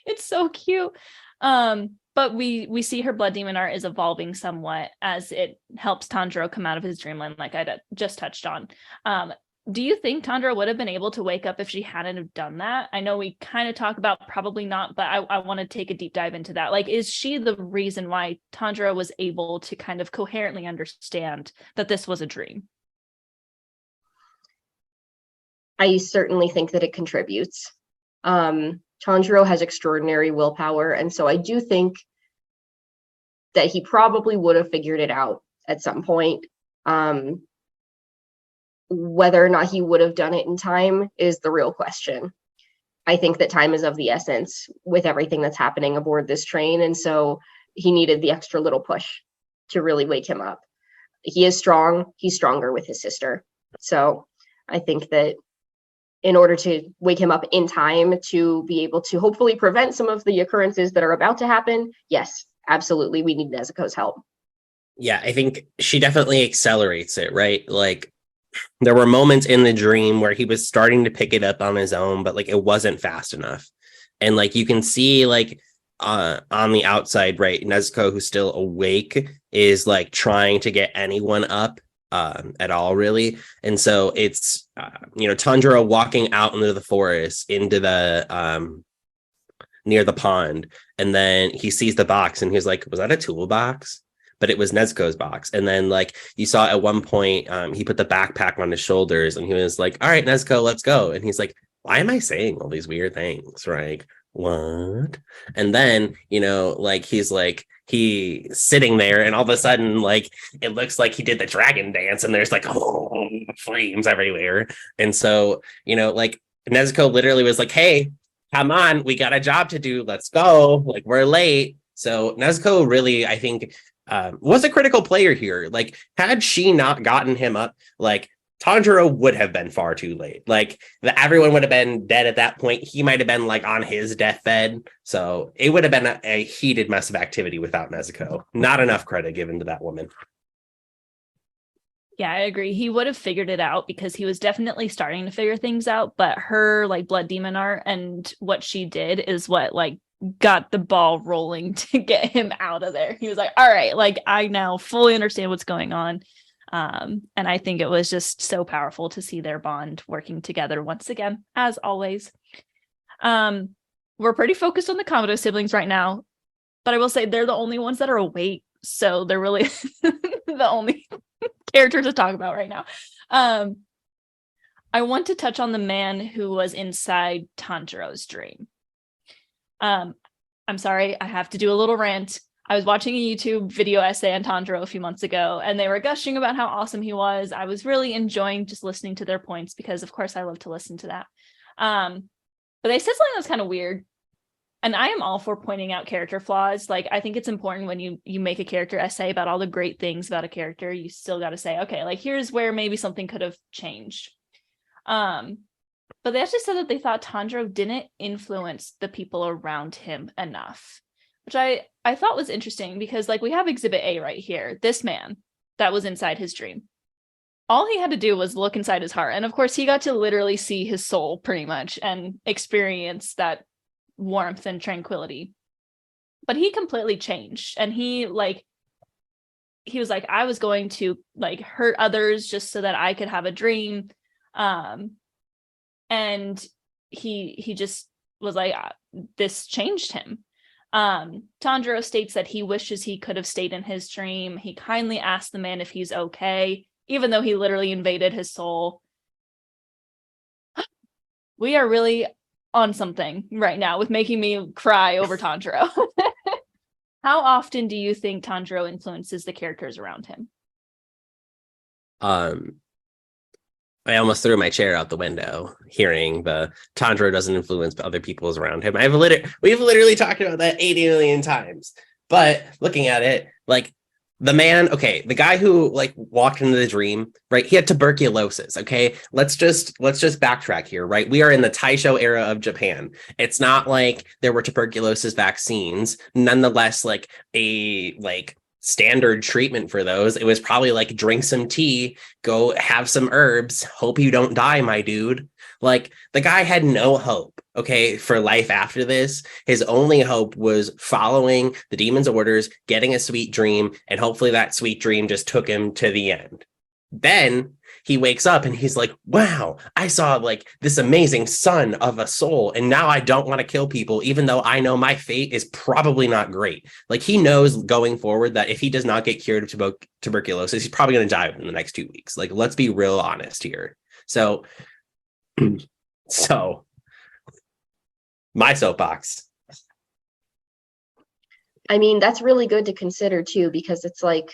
It's so cute. But we see her blood demon art is evolving somewhat as it helps Tanjiro come out of his dreamland, like I just touched on. Do you think Tanjiro would have been able to wake up if she hadn't have done that? I know we kind of talk about probably not, but I want to take a deep dive into that. Like, is she the reason why Tanjiro was able to kind of coherently understand that this was a dream? I certainly think that it contributes. Tanjiro has extraordinary willpower, and so I do think that he probably would have figured it out at some point. Whether or not he would have done it in time is the real question. I think that time is of the essence with everything that's happening aboard this train, and so he needed the extra little push to really wake him up. He is strong. He's stronger with his sister. So I think that in order to wake him up in time to be able to hopefully prevent some of the occurrences that are about to happen, yes, absolutely, we need Nezuko's help. Yeah, I think she definitely accelerates it, right? Like, there were moments in the dream where he was starting to pick it up on his own, but like it wasn't fast enough. And like you can see like on the outside, right, Nezuko, who's still awake, is like trying to get anyone up at all, really. And so it's Tanjiro walking out into the forest, into the near the pond, and then he sees the box and he's like, was that a toolbox? But it was Nezuko's box. And then like you saw at one point, he put the backpack on his shoulders and he was like, all right, Nezuko, let's go. And he's like, why am I saying all these weird things? Right? What? And then, like he's sitting there and all of a sudden, like, it looks like he did the dragon dance and there's like, flames everywhere. And so, like Nezuko literally was like, hey, come on, we got a job to do. Let's go. Like, we're late. So Nezuko really, I think, was a critical player here. Like, had she not gotten him up, like, Tanjiro would have been far too late. Like, everyone would have been dead at that point. He might have been like on his deathbed. So it would have been a heated mess of activity without Nezuko. Not enough credit given to that woman. Yeah, I agree. He would have figured it out because he was definitely starting to figure things out, but her like blood demon art and what she did is what like got the ball rolling to get him out of there. He was like, all right, like I now fully understand what's going on. And I think it was just so powerful to see their bond working together once again, as always. We're pretty focused on the Kamado siblings right now, but I will say they're the only ones that are awake. So they're really the only characters to talk about right now. I want to touch on the man who was inside Tanjiro's dream. I'm sorry, I have to do a little rant. I was watching a YouTube video essay on Tanjiro a few months ago, and they were gushing about how awesome he was. I was really enjoying just listening to their points because, of course, I love to listen to that. But they said something that was kind of weird. And I am all for pointing out character flaws. Like, I think it's important when you make a character essay about all the great things about a character, you still got to say, okay, like here's where maybe something could have changed. But they actually said that they thought Tanjiro didn't influence the people around him enough, which I thought was interesting because like we have Exhibit A right here, this man that was inside his dream. All he had to do was look inside his heart. And of course, he got to literally see his soul pretty much and experience that warmth and tranquility. But he completely changed. And he was like, I was going to like hurt others just so that I could have a dream. And he just was like, this changed him. Tanjiro states that he wishes he could have stayed in his dream. He kindly asked the man if he's okay, even though he literally invaded his soul. We are really on something right now with making me cry over Tanjiro. How often do you think Tanjiro influences the characters around him? I almost threw my chair out the window hearing the Tanjiro doesn't influence other people's around him. We've literally talked about that 80 million times. But looking at it, like the man, okay, the guy who like walked into the dream, right? He had tuberculosis. Okay, let's just backtrack here, right? We are in the Taisho era of Japan. It's not like there were tuberculosis vaccines. Nonetheless, like a standard treatment for those, it was probably like drink some tea, go have some herbs, hope you don't die, my dude. Like the guy had no hope, okay, for life after this. His only hope was following the demon's orders, getting a sweet dream, and hopefully that sweet dream just took him to the end. Then he wakes up and he's like, wow, I saw like this amazing sun of a soul, and now I don't want to kill people, even though I know my fate is probably not great. Like he knows going forward that if he does not get cured of tuberculosis, he's probably going to die within the next 2 weeks. Like, let's be real honest here. So my soapbox. I mean, that's really good to consider too, because it's like,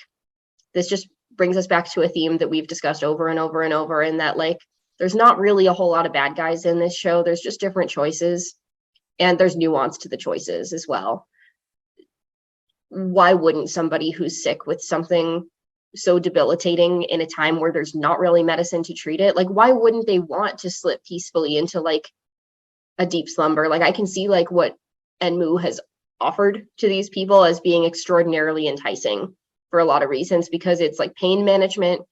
this just brings us back to a theme that we've discussed over and over and over, in that like, there's not really a whole lot of bad guys in this show. There's just different choices, and there's nuance to the choices as well. Why wouldn't somebody who's sick with something so debilitating in a time where there's not really medicine to treat it, like why wouldn't they want to slip peacefully into like a deep slumber? Like I can see like what Enmu has offered to these people as being extraordinarily enticing for a lot of reasons, because it's like pain management,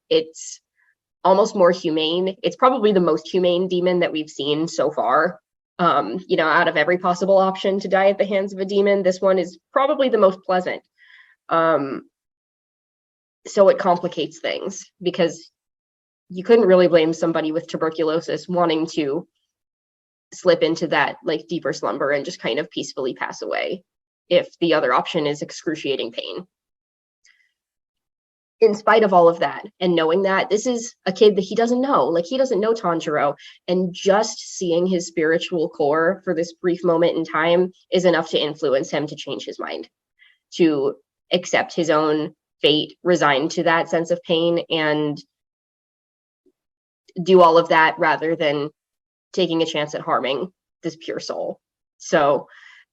it's almost more humane. It's probably the most humane demon that we've seen so far. Out of every possible option to die at the hands of a demon, this one is probably the most pleasant. So it complicates things, because you couldn't really blame somebody with tuberculosis wanting to slip into that like deeper slumber and just kind of peacefully pass away if the other option is excruciating pain. In spite of all of that, and knowing that this is a kid that he doesn't know, like he doesn't know Tanjiro, and just seeing his spiritual core for this brief moment in time is enough to influence him to change his mind, to accept his own fate, resign to that sense of pain, and do all of that rather than taking a chance at harming this pure soul. So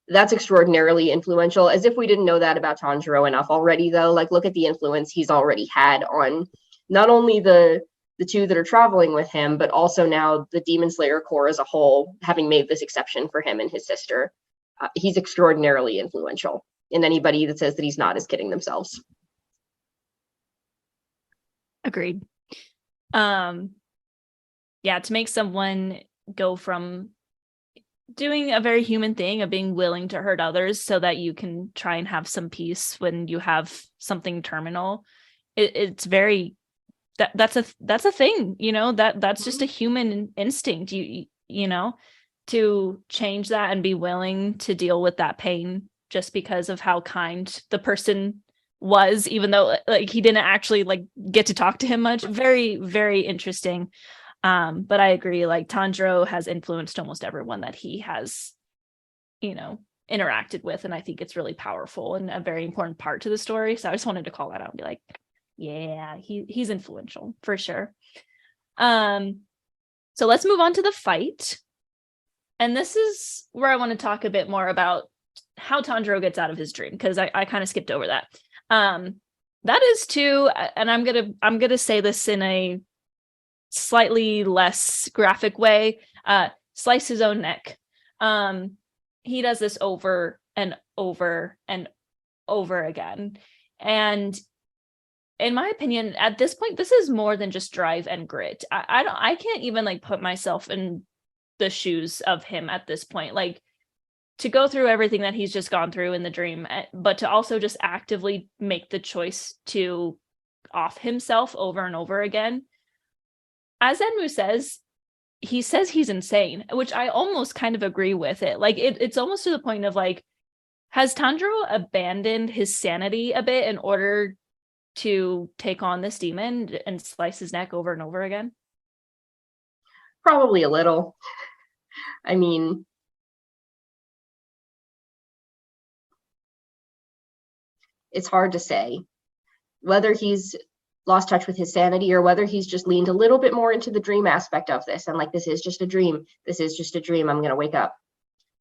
that's extraordinarily influential. As if we didn't know that about Tanjiro enough already, though. Like, look at the influence he's already had on not only the two that are traveling with him, but also now the Demon Slayer Corps as a whole, having made this exception for him and his sister. He's extraordinarily influential, and anybody that says that he's not is kidding themselves. Agreed. Yeah, to make someone go from doing a very human thing of being willing to hurt others so that you can try and have some peace when you have something terminal, it's very that's a thing, you know, that's just a human instinct, you know, to change that and be willing to deal with that pain just because of how kind the person was, even though like he didn't actually like get to talk to him much. Very, very interesting. But I agree, like Tanjiro has influenced almost everyone that he has, you know, interacted with, and I think it's really powerful and a very important part to the story. So I just wanted to call that out and be like, yeah, he's influential for sure. So let's move on to the fight. And this is where I want to talk a bit more about how Tanjiro gets out of his dream, because I kind of skipped over that. That is too, and I'm gonna say this in a slightly less graphic way, slice his own neck. He does this over and over and over again. And in my opinion, at this point, this is more than just drive and grit. I can't even like put myself in the shoes of him at this point. Like, to go through everything that he's just gone through in the dream, but to also just actively make the choice to off himself over and over again. As Enmu says, he says he's insane, which I almost kind of agree with it. Like, it's almost to the point of like, has Tanjiro abandoned his sanity a bit in order to take on this demon and slice his neck over and over again? Probably a little. I mean, it's hard to say whether he's lost touch with his sanity or whether he's just leaned a little bit more into the dream aspect of this and like, this is just a dream. This is just a dream. I'm going to wake up.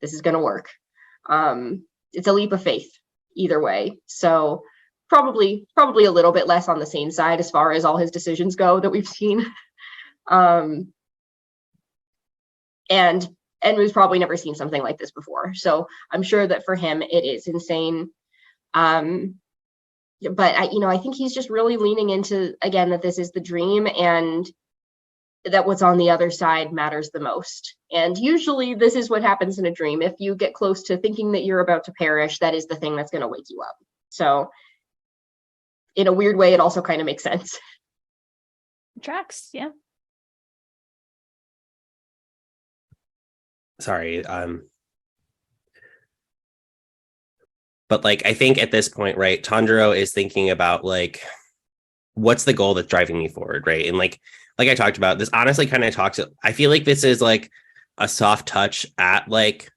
This is going to work. It's a leap of faith either way. So probably a little bit less on the sane side as far as all his decisions go that we've seen. And Enmu's probably never seen something like this before. So I'm sure that for him, it is insane. But I think he's just really leaning into, again, that this is the dream and that what's on the other side matters the most. And usually this is what happens in a dream. If you get close to thinking that you're about to perish, that is the thing that's going to wake you up. So in a weird way, it also kind of makes sense. Tracks, yeah. Sorry. But like, I think at this point, right, Tanjiro is thinking about like, what's the goal that's driving me forward, right? And like I talked about, this honestly kind of talks, I feel like this is like a soft touch at like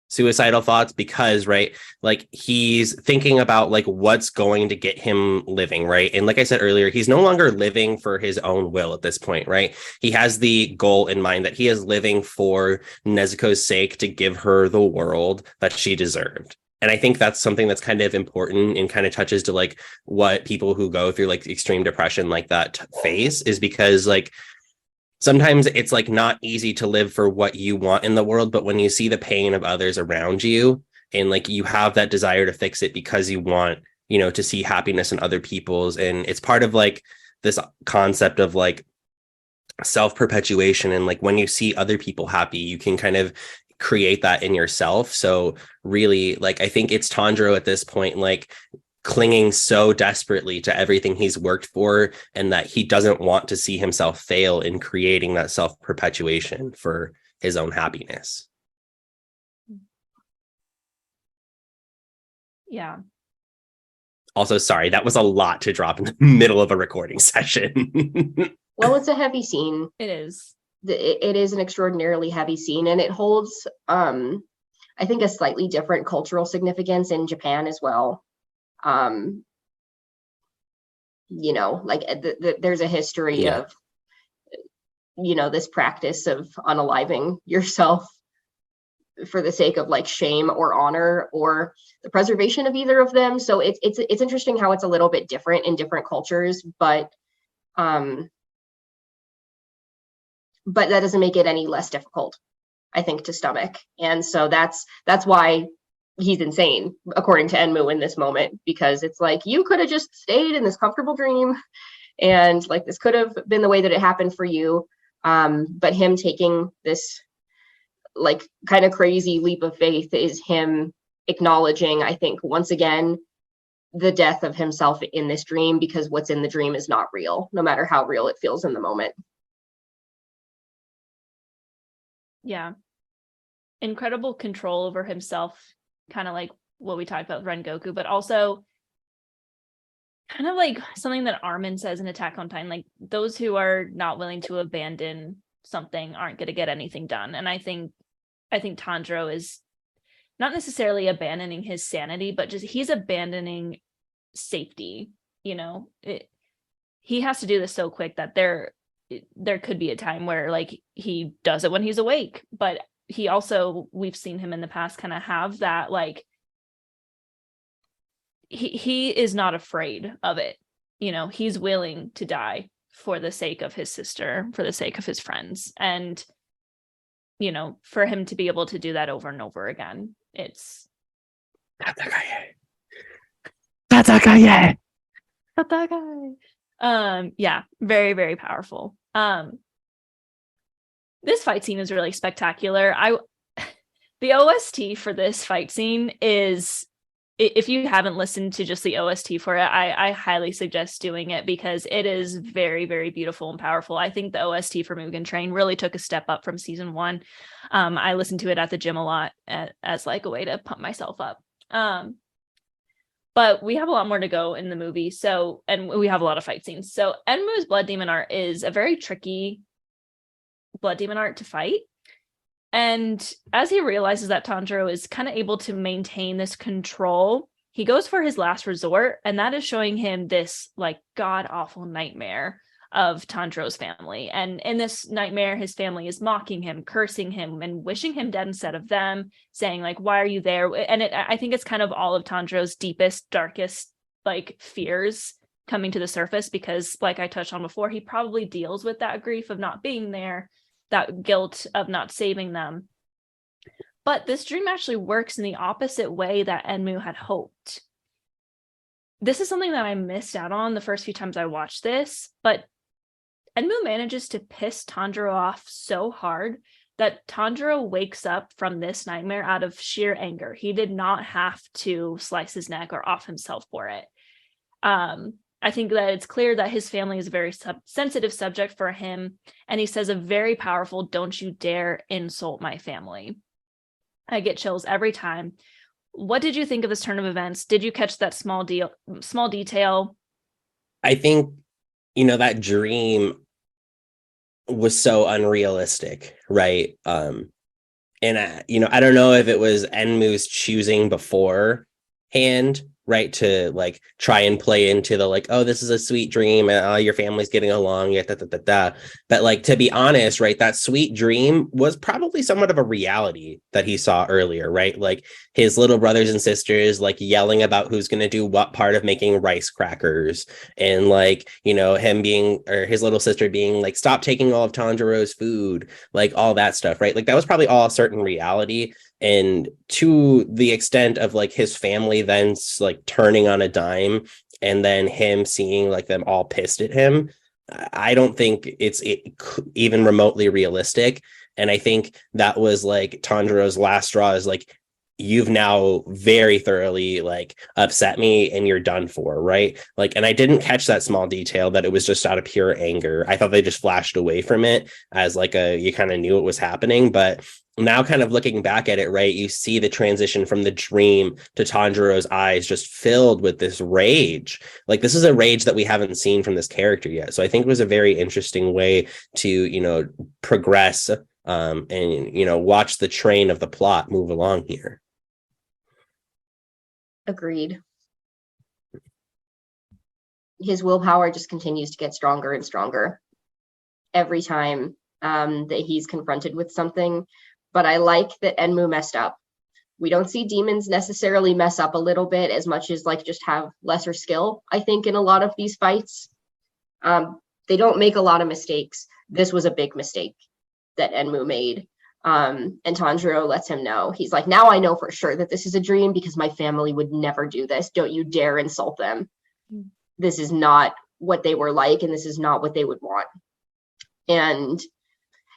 suicidal thoughts, because right, like he's thinking about like what's going to get him living, right? And like I said earlier, he's no longer living for his own will at this point, right? He has the goal in mind that he is living for Nezuko's sake, to give her the world that she deserved. And I think that's something that's kind of important and kind of touches to like what people who go through like extreme depression like that face, is because like sometimes it's like not easy to live for what you want in the world, but when you see the pain of others around you and like you have that desire to fix it because you want, you know, to see happiness in other people's, and it's part of like this concept of like self-perpetuation, and like when you see other people happy, you can kind of create that in yourself. So really, like I think it's Tanjiro at this point like clinging so desperately to everything he's worked for, and that he doesn't want to see himself fail in creating that self-perpetuation for his own happiness. Yeah. Also, sorry, that was a lot to drop in the middle of a recording session. Well, it's a heavy scene. It is. It is an extraordinarily heavy scene, and it holds, I think, a slightly different cultural significance in Japan as well. Like there's a history of, this practice of unaliving yourself for the sake of like shame or honor or the preservation of either of them. So it's interesting how it's a little bit different in different cultures, but that doesn't make it any less difficult, I think, to stomach. And so that's why he's insane, according to Enmu in this moment, because it's like, you could have just stayed in this comfortable dream and like this could have been the way that it happened for you. But him taking this like kind of crazy leap of faith is him acknowledging, I think, once again, the death of himself in this dream, because what's in the dream is not real, no matter how real it feels in the moment. Yeah. Incredible control over himself, kind of like what we talked about with Rengoku, but also kind of like something that Armin says in Attack on Titan, like those who are not willing to abandon something aren't going to get anything done. And I think Tanjiro is not necessarily abandoning his sanity, but just he's abandoning safety. You know, he has to do this so quick that there could be a time where like he does it when he's awake, but he also, we've seen him in the past kind of have that, like he is not afraid of it. You know, he's willing to die for the sake of his sister, for the sake of his friends. And, you know, for him to be able to do that over and over again, it's Tatakaye. Yeah, very, very powerful. This fight scene is really spectacular. The OST for this fight scene is, if you haven't listened to just the OST for it, I highly suggest doing it, because it is very, very beautiful and powerful. I think the OST for Mugen Train really took a step up from season 1. I listened to it at the gym a lot as like a way to pump myself up. But we have a lot more to go in the movie. So, and we have a lot of fight scenes. So Enmu's blood demon art is a very tricky blood demon art to fight. And as he realizes that Tanjiro is kind of able to maintain this control, he goes for his last resort, and that is showing him this like god-awful nightmare of Tanjiro's family. And in this nightmare, his family is mocking him, cursing him, and wishing him dead instead of them, saying like, why are you there? And I think it's kind of all of Tanjiro's deepest, darkest like fears coming to the surface, because like I touched on before, he probably deals with that grief of not being there, that guilt of not saving them. But this dream actually works in the opposite way that Enmu had hoped. This is something that I missed out on the first few times I watched this, but Enmu manages to piss Tanjiro off so hard that Tanjiro wakes up from this nightmare out of sheer anger. He did not have to slice his neck or off himself for it. I think that it's clear that his family is a very sensitive subject for him. And he says a very powerful, don't you dare insult my family. I get chills every time. What did you think of this turn of events? Did you catch that small detail? I think, you know, that dream was so unrealistic, right? And I don't know if it was Enmu's choosing beforehand, right, to like try and play into the like, oh, this is a sweet dream and your family's getting along, yeah, but like, to be honest, right, that sweet dream was probably somewhat of a reality that he saw earlier, right? Like his little brothers and sisters like yelling about who's going to do what part of making rice crackers, and like, you know, him being, or his little sister being like, stop taking all of Tanjiro's food, like all that stuff, right? Like that was probably all a certain reality. And to the extent of like his family then like turning on a dime, and then him seeing like them all pissed at him, I don't think it's even remotely realistic. And I think that was like Tanjiro's last straw, is like, you've now very thoroughly like upset me and you're done for, right? Like, and I didn't catch that small detail that it was just out of pure anger. I thought they just flashed away from it as like you kind of knew it was happening. But now kind of looking back at it, right, you see the transition from the dream to Tanjiro's eyes just filled with this rage. Like this is a rage that we haven't seen from this character yet. So I think it was a very interesting way to, you know, progress and, you know, watch the train of the plot move along here. Agreed. His willpower just continues to get stronger and stronger every time that he's confronted with something. but I like that Enmu messed up. We don't see demons necessarily mess up a little bit as much as like just have lesser skill, I think, in a lot of these fights. They don't make a lot of mistakes. This was a big mistake that Enmu made. And Tanjiro lets him know. He's like, now I know for sure that this is a dream because my family would never do this. Don't you dare insult them. This is not what they were like, and this is not what they would want. And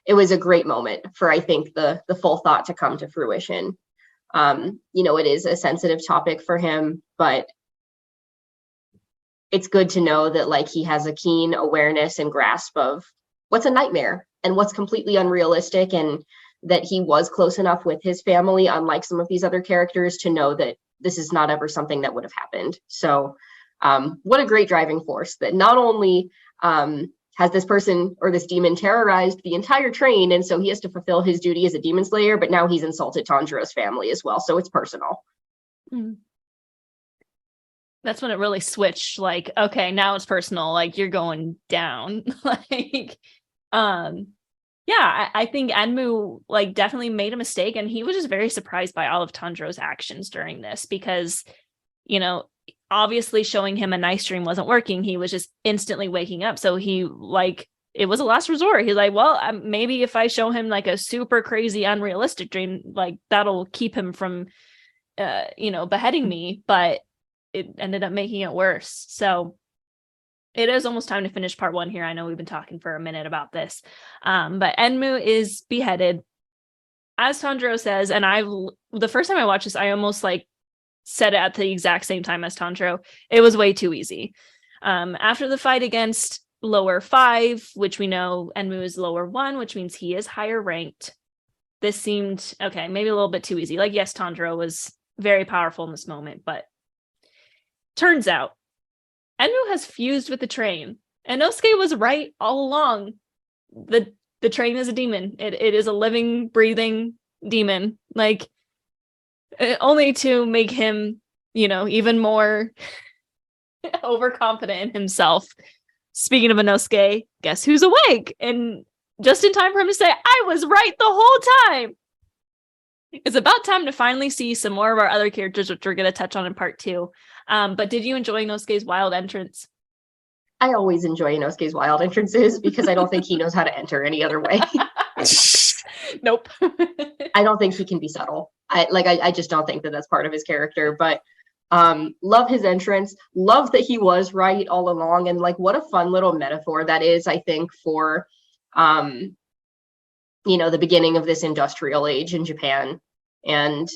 it was a great moment for, I think, the full thought to come to fruition. It is a sensitive topic for him, but it's good to know that like he has a keen awareness and grasp of what's a nightmare and what's completely unrealistic, and that he was close enough with his family, unlike some of these other characters, to know that this is not ever something that would have happened. So what a great driving force that not only has this person or this demon terrorized the entire train, and so he has to fulfill his duty as a demon slayer, but now he's insulted Tanjiro's family as well, so it's personal. That's when it really switched, like, okay, now it's personal, like you're going down. Like I think Enmu like definitely made a mistake, and he was just very surprised by all of Tanjiro's actions during this, because obviously showing him a nice dream wasn't working. He was just instantly waking up. So he like, it was a last resort. He's like, well, maybe if I show him like a super crazy, unrealistic dream, like that'll keep him from, beheading me. But it ended up making it worse. So it is almost time to finish part 1 here. I know we've been talking for a minute about this. But Enmu is beheaded. As Tanjiro says, and the first time I watched this, I almost like said it at the exact same time as Tanjiro. It was way too easy. After the fight against lower 5, which we know Enmu is lower 1, which means he is higher ranked. This seemed, okay, maybe a little bit too easy. Like, yes, Tanjiro was very powerful in this moment, but turns out Enmu has fused with the train. And Inosuke was right all along. The train is a demon. It is a living, breathing demon. Like, only to make him, even more overconfident in himself. Speaking of Inosuke, guess who's awake? And just in time for him to say, I was right the whole time. It's about time to finally see some more of our other characters, which we're going to touch on in part 2. But did you enjoy Inosuke's wild entrance? I always enjoy Inosuke's wild entrances because I don't think he knows how to enter any other way. Nope. I don't think he can be subtle. I just don't think that that's part of his character, but love his entrance, love that he was right all along, and like what a fun little metaphor that is, I think, for the beginning of this industrial age in Japan and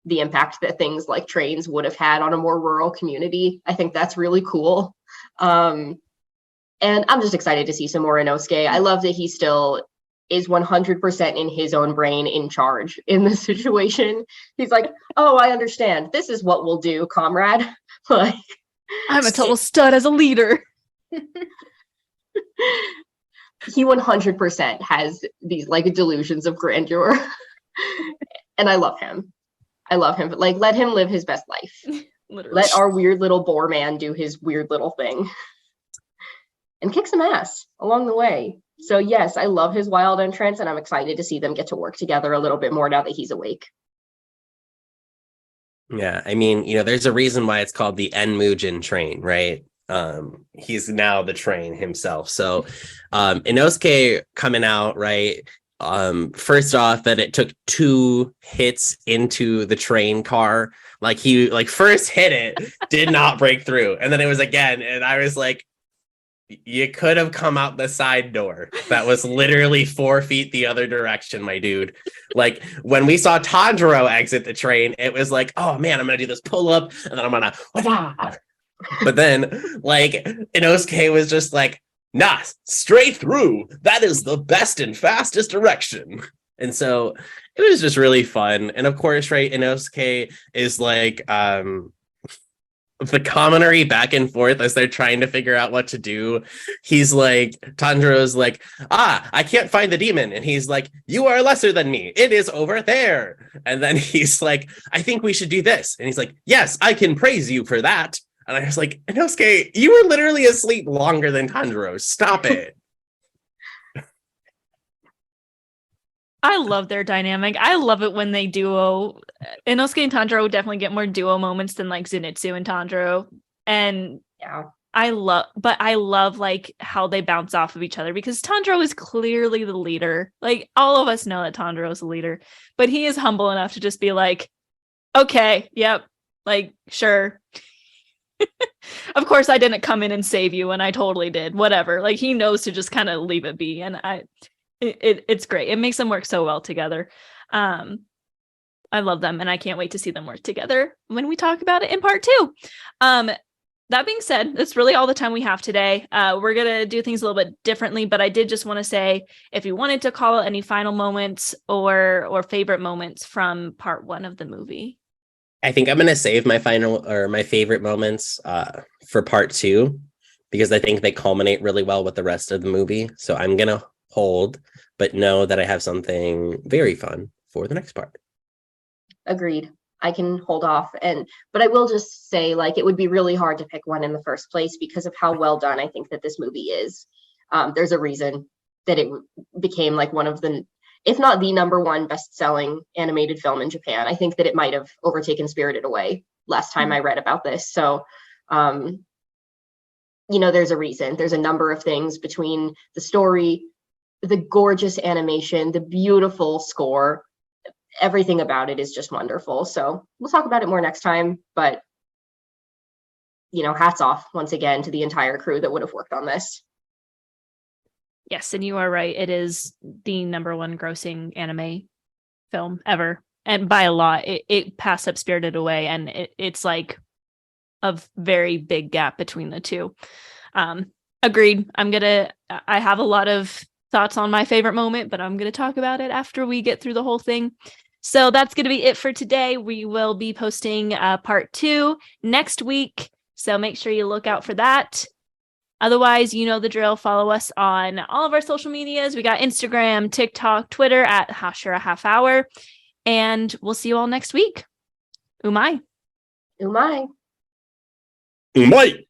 the impact that things like trains would have had on a more rural community. I think that's really cool. And I'm just excited to see some more Inosuke. I love that he still is 100% in his own brain in charge in this situation. He's like, oh, I understand. This is what we'll do, comrade. Like, I'm a total stud as a leader. He 100% has these like delusions of grandeur. And I love him. Like, let him live his best life. Literally. Let our weird little boar man do his weird little thing. And kick some ass along the way. So yes, I love his wild entrance, and I'm excited to see them get to work together a little bit more now that he's awake. Yeah, I mean, there's a reason why it's called the Mugen Train, right? He's now the train himself. So Inosuke coming out, right? First off, that it took 2 hits into the train car. Like, he first hit it, did not break through, and then it was again, and I was like, you could have come out the side door. That was literally 4 feet the other direction, my dude. Like, when we saw Tanjiro exit the train, it was like, oh man, I'm gonna do this pull up, and then I'm gonna but then like Inosuke was just like, nah, straight through. That is the best and fastest direction. And so it was just really fun. And of course, right, Inosuke is like the commentary back and forth as they're trying to figure out what to do. He's like, Tanjiro's like, I can't find the demon. And he's like, you are lesser than me. It is over there. And then he's like, I think we should do this. And he's like, yes, I can praise you for that. And I was like, Inosuke, you were literally asleep longer than Tanjiro. Stop it. I love their dynamic. I love it when they duo. Inosuke and Tanjiro definitely get more duo moments than like Zenitsu and Tanjiro. And Yeah. I love like how they bounce off of each other because Tanjiro is clearly the leader. Like all of us know that Tanjiro is the leader, but he is humble enough to just be like, okay, yep, like sure. Of course I didn't come in and save you and I totally did. Whatever. Like he knows to just kind of leave it be. And it's great. It makes them work so well together. I love them and I can't wait to see them work together when we talk about it in part 2. That being said, that's really all the time we have today. We're going to do things a little bit differently, but I did just want to say if you wanted to call out any final moments or favorite moments from part 1 of the movie. I think I'm going to save my final or my favorite moments for part 2 because I think they culminate really well with the rest of the movie. So I'm going to hold, but know that I have something very fun for the next part. Agreed. I can hold off, but I will just say, like, it would be really hard to pick one in the first place because of how well done I think that this movie is. There's a reason that it became like one of the, if not the number one best-selling animated film in Japan. I think that it might have overtaken Spirited Away last time I read about this. So, there's a reason. There's a number of things between the story, the gorgeous animation, the beautiful score. Everything about it is just wonderful. So we'll talk about it more next time, but hats off once again to the entire crew that would have worked on this. Yes, and you are right. It is the number one grossing anime film ever. And by a lot, it passed up Spirited Away, and it's like a very big gap between the two. Agreed. I have a lot of thoughts on my favorite moment, but I'm going to talk about it after we get through the whole thing. So that's going to be it for today. We will be posting part 2 next week. So make sure you look out for that. Otherwise, you know the drill. Follow us on all of our social medias. We got Instagram, TikTok, Twitter at Hashira Half Hour. And we'll see you all next week. Umai. Umai. Umai.